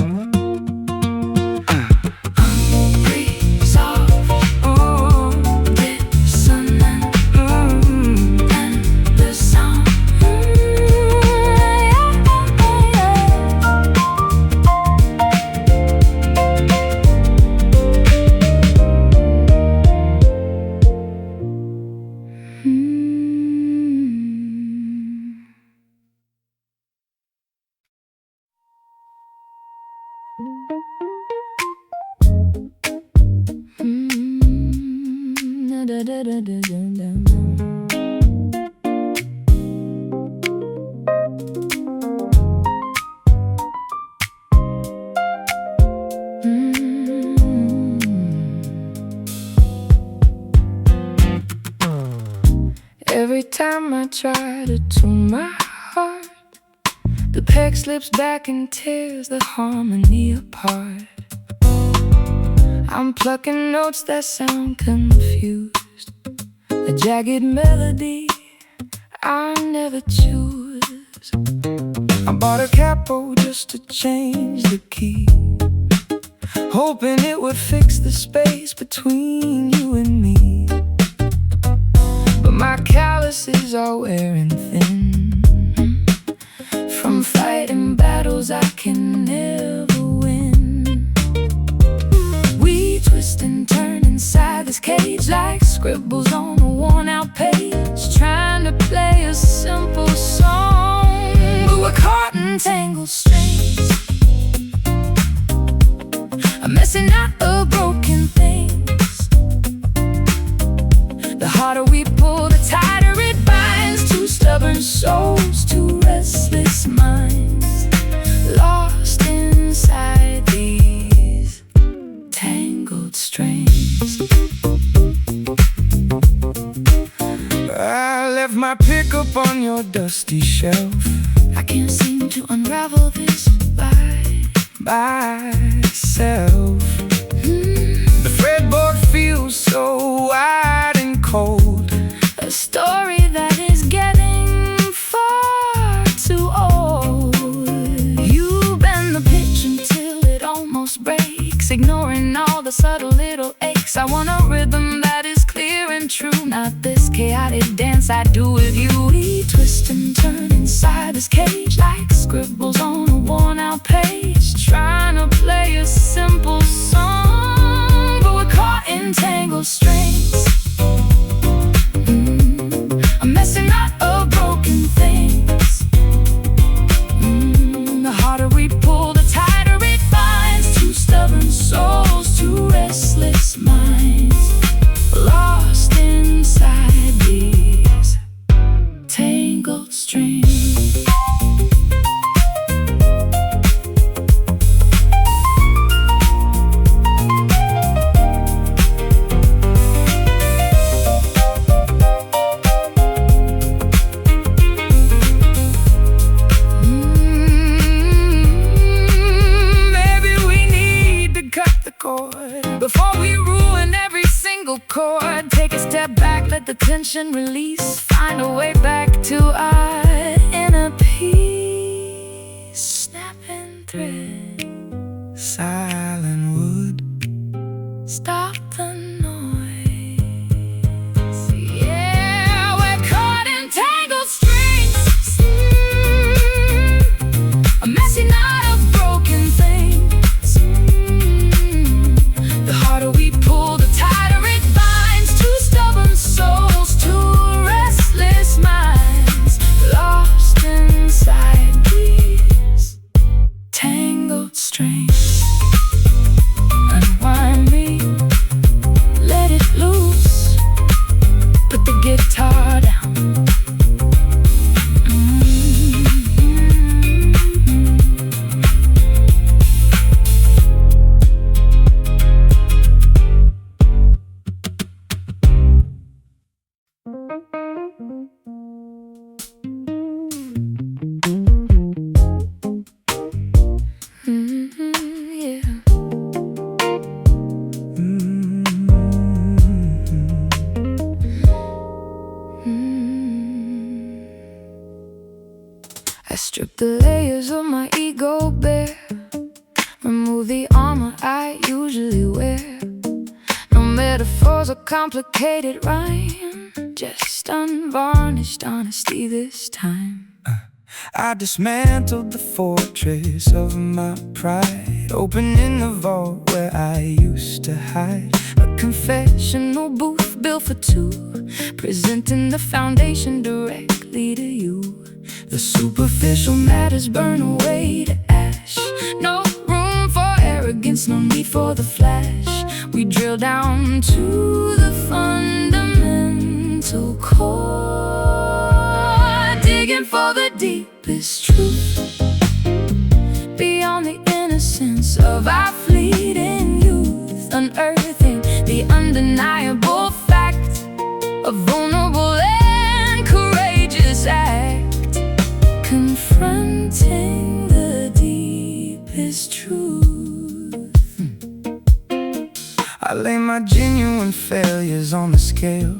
Unresolved, dissonant, and the sound. Every time I try to tune my heart, the peg slips back and tears the harmony apart. I'm plucking notes that sound confused, a jagged melody I never choose. I bought a capo just to change the key, hoping it would fix the space between you and me. But my calluses are wearing thin from fighting battles I can never win. We twist and turn inside this cage like scribbles on a worn-out page, trying to play a simple song, but we're caught in tangled strings. I'm messing out of broken things. The harder we pull, the tighter it binds. Two stubborn souls, two restless minds, lost inside these tangled strings. I left my pickup on your dusty empty shelf. I can't seem to unravel this by myself. The fretboard feels so wide and cold, a story that is getting far too old. You bend the pitch until it almost breaks, ignoring all the subtle little aches. I want a rhythm that is clear and true, not this chaotic dance I do with you. We twist and turn inside this cage like scribbles on a worn-out page, trying to play a simple song, but we're caught in tangled strings. A messy knot of broken things. The harder we pull, the tighter it binds. Two stubborn souls, two restless minds, lost inside these tangled strings. Before we ruin every single chord, take a step back, let the tension release, find a way back to our inner peace. Snapping thread, silent wood, stop the noise. Yeah, we're caught in tangled strings. A messy knot of broken things. The harder we pull, the tighter it binds. Two stubborn souls, two restless minds, lost inside these tangled strings. Unwind me, let it loose, put the guitar down. I strip the layers of my ego bare, remove the armor I usually wear. No metaphors or complicated rhyme, just unvarnished honesty this time. I dismantled the fortress of my pride, opening the vault where I used to hide. A confessional booth built for two, presenting the foundation directly to you. The superficial matters Burn away to ash, no room for arrogance, no need for the flash. We drill down to the fundamental core, digging for the deepest truth, beyond the innocence of our fleeting youth, unearthing the undeniable fact, a vulnerable and courageous act, confronting the deepest truth. I lay my genuine failures on the scale,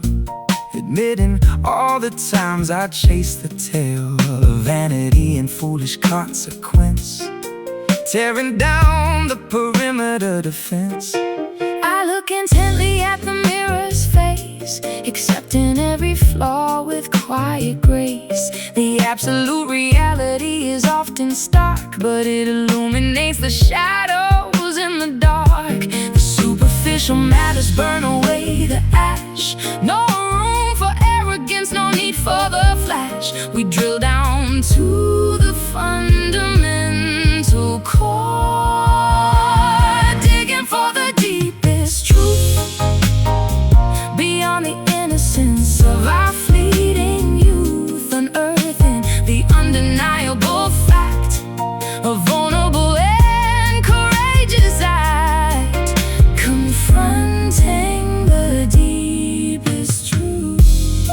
admitting all the times I chased the tail of vanity and foolish consequence, tearing down the perimeter defense. I look intently at the mirror's face, accepting every flaw with quiet grace. The absolute reality is often stark, but it illuminates the shadows in the dark. The superficial matters burn away the ash, no room for arrogance, no need for the flash. We drill down to the fundamental core, digging for the deepest truth, beyond the innocence of our fleeting youth, unearthing the undeniable fact, a vulnerable and courageous act, confronting the deepest truth.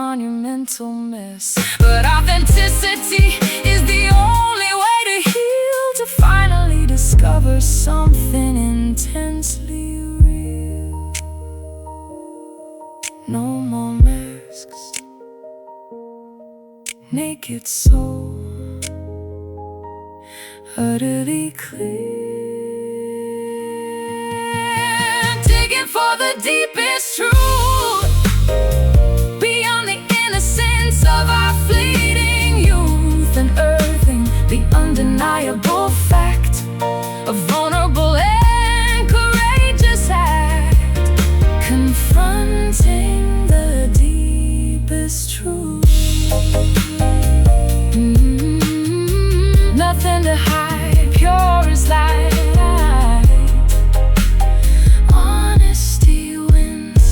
monumental mess. But authenticity is the only way to heal, to finally discover something intensely real. No more masks, naked soul, utterly clear. Digging for the deepest truth, beyond the innocence of our fleeting youth, and earthing the undeniable fact, a vulnerable and courageous act, confronting the deepest truth. Nothing to hide, pure as light. Honesty wins.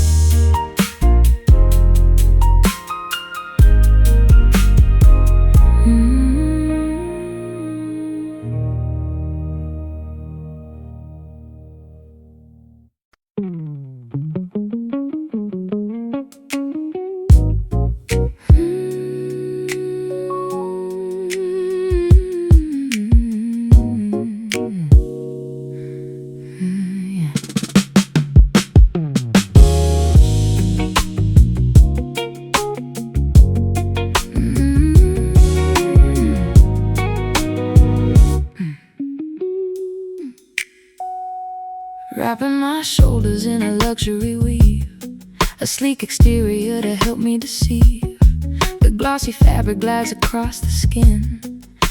Wrapping my shoulders in a luxury weave, a sleek exterior to help me deceive. The glossy fabric glides across the skin,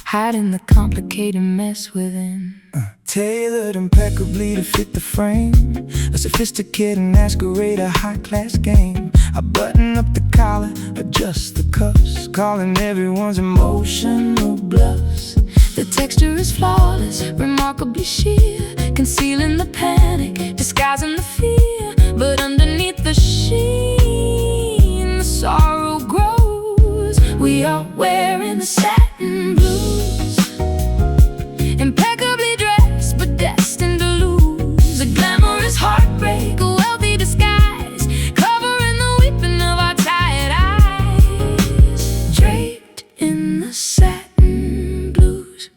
hiding the complicated mess within. Tailored impeccably to fit the frame, a sophisticated masquerade, a high-class game. I button up the collar, adjust the cuffs, calling everyone's emotional bluffs. The texture is flawless, remarkably sheer, concealing the panic, disguising the fear. But underneath the sheen, the sorrow grows. We are wearing the satin blues, impeccably dressed but destined to lose. A glamorous heartbreak, a wealthy disguise, covering the weeping of our tired eyes, draped in the satin blues.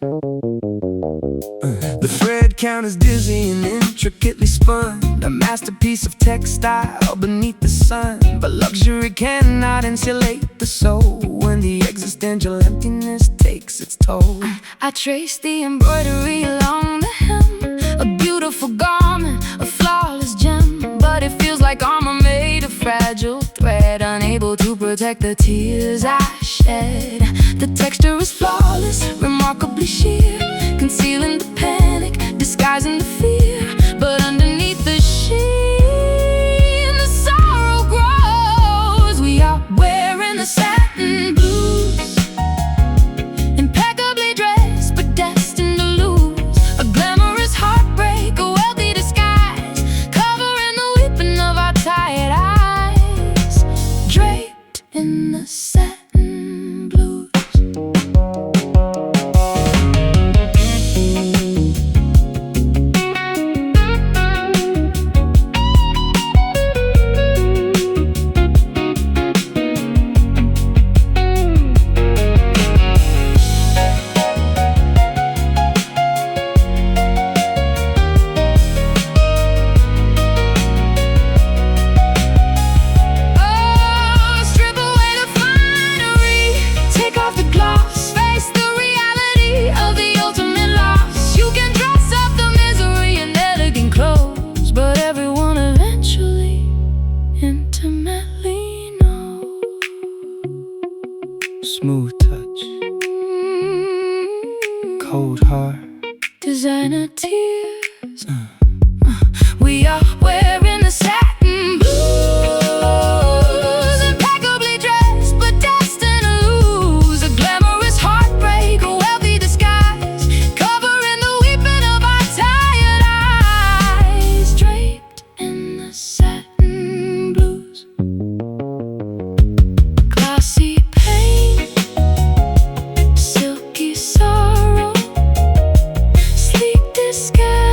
The thread count is dizzy and intricately spun, a masterpiece of textile beneath the sun. But luxury cannot insulate the soul when the existential emptiness takes its toll. I trace the embroidery along the hem, a beautiful garment, a flawless gem. But it feels like armor made of fragile thread, unable to protect the tears I shed. The texture is flawless, remarkably sheer, concealing the panic, disguising the fear. But underneath the sheen, the sorrow grows. We are wearing the satin blues, impeccably dressed but destined to lose. A glamorous heartbreak, a wealthy disguise, covering the weeping of our tired eyes, draped in the satin blues. Smooth touch, cold heart, designer tears. We are wearing the satin blues, impeccably dressed but destined to lose. A glamorous heartbreak, a wealthy disguise, covering the weeping of our tired eyes, draped in the satin blues. Glossy pain, silky sorrow, sleek disguise.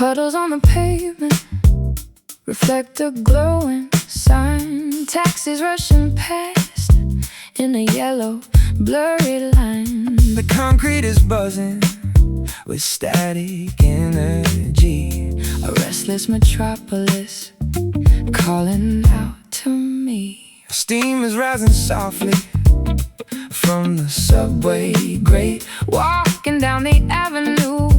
Puddles on the pavement reflect a glowing sign. Taxis rushing past in a yellow, blurry line. The concrete is buzzing with static energy. A restless metropolis calling out to me. Steam is rising softly from the subway grate. Walking down the avenue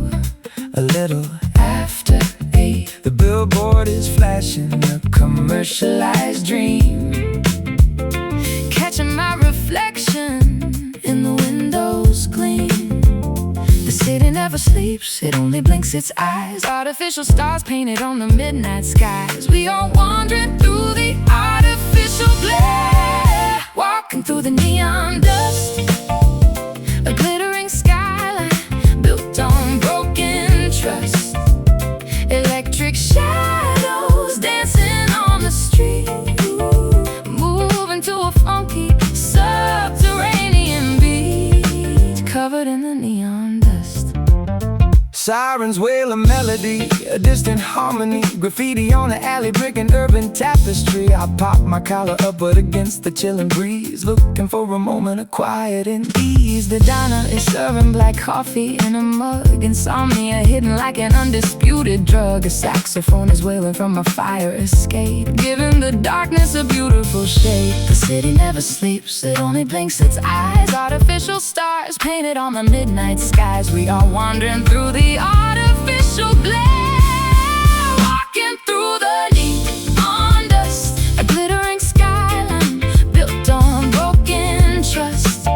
A little after 8, the billboard is flashing a commercialized dream. catching my reflection in the window's gleam. The city never sleeps, it only blinks its eyes. Artificial stars painted on the midnight skies. We are wandering through the artificial glare, walking through the neon dust. A glittering skyline built on broken trust. Electric shadows dancing on the street, moving to a funky subterranean beat, covered in the neon dust. Sirens wail a melody, a distant harmony. Graffiti on the alley, brick and urban tapestry. I pop my collar upward against the chilling breeze, looking for a moment of quiet and ease. The diner is serving black coffee in a mug. Insomnia hidden like an undisputed drug. A saxophone is wailing from a fire escape, giving the darkness a beautiful shape. The city never sleeps, it only blinks its eyes. Artificial stars painted on the midnight skies. We are wandering through the artificial glare, walking through the neon dust. A glittering skyline built on broken trust.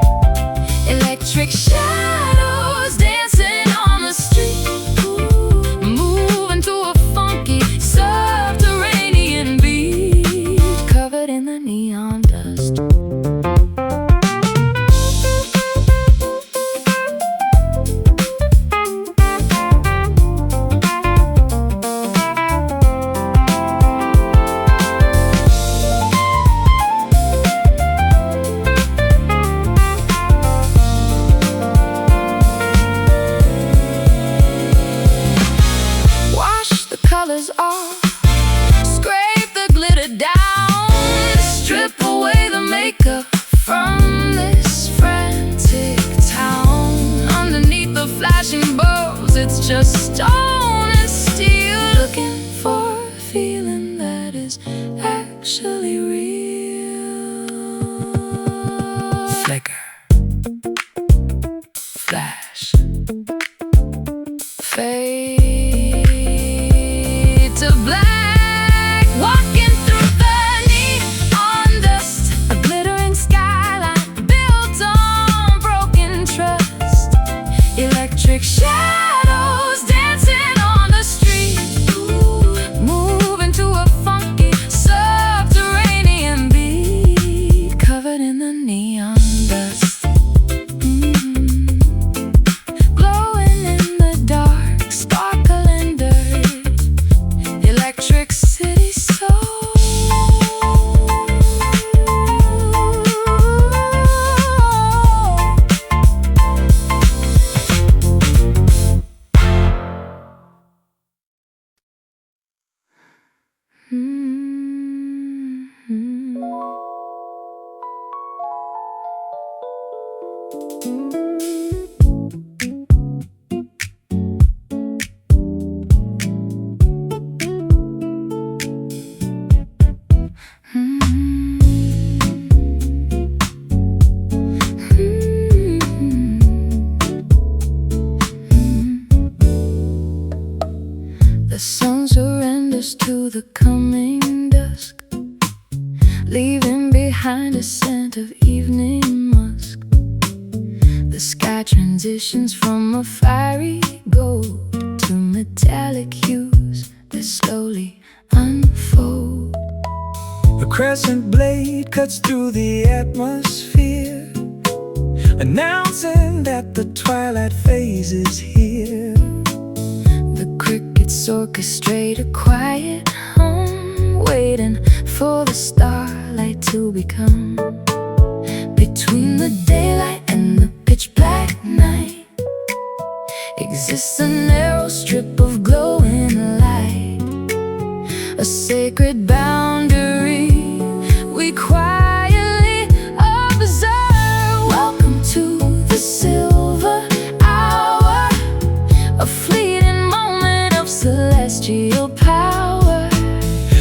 Electric shadows dancing on the street, moving to a funky subterranean beat, covered in the neon dust. Colors off, scrape the glitter down, strip away the makeup from this frantic town. Underneath the flashing bulbs, it's just stone and steel, looking for a feeling that is actually real. Flicker, Flash, fade to black, walking through the neon dust. A glittering skyline built on broken trust. Electric shadows dancing on the street, moving to a funky subterranean beat, covered in the neon dust. Glowing in the dark, sparkling dirt. Electric city soul. The sun surrenders to the coming dusk, leaving behind a scent of evening musk. The sky transitions from a fiery gold to metallic hues that slowly unfold. a crescent blade cuts through the atmosphere, announcing that the twilight phase is here. The crickets orchestrate a quiet hum, waiting for the starlight to become. Between the daylight and the pitch black night exists a narrow strip of glowing a sacred boundary we quietly observe. Welcome to the silver hour, a fleeting moment of celestial power,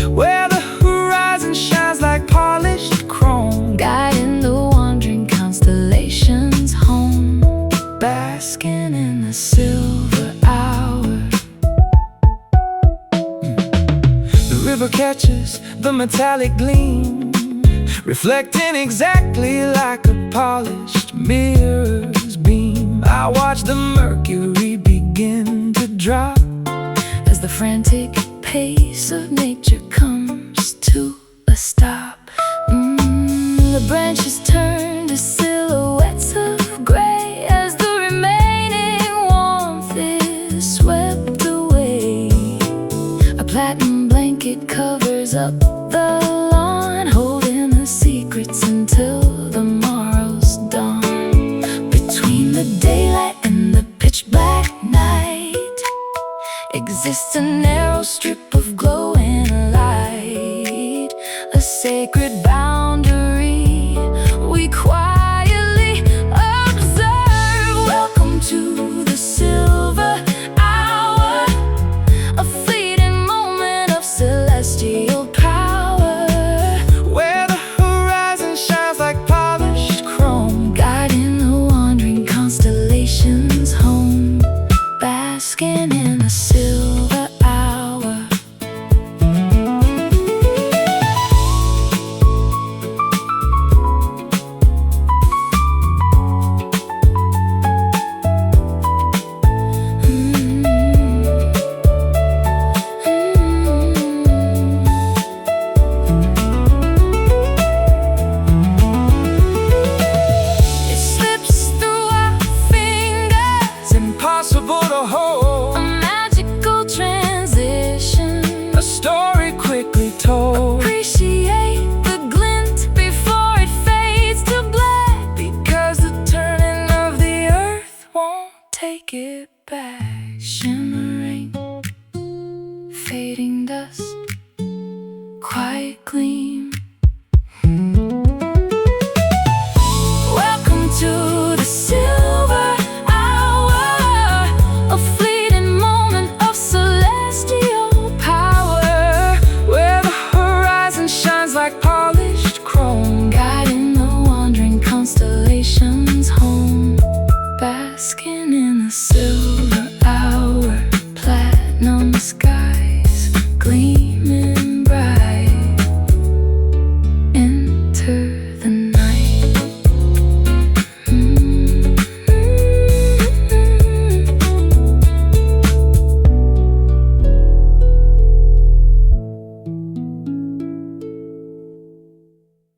where the horizon shines like polished chrome, guiding the wandering constellations home, basking in the silver hour. The river catches the metallic gleam, reflecting exactly like a polished mirror's beam. I watch the mercury begin to drop As the frantic pace of nature comes to a stop. The branches turn to silhouettes of gray as the remaining warmth is swept away. A platinum blanket covers up the lawn, holding the secrets until the morrow's dawn. Between the daylight and the pitch black night exists a narrow strip of glowing light, a sacred boundary we quietly observe. Welcome to the silver hour, a fleeting moment of celestial power, where the horizon shines like polished chrome, guiding the wandering constellations home, basking in the silver hour. It slips through our fingers, impossible to hold, a magical transition. a story quickly told. Appreciate the glint before it fades to black, because the turning of the earth won't take it back. Shimmering, fading dust, quiet gleam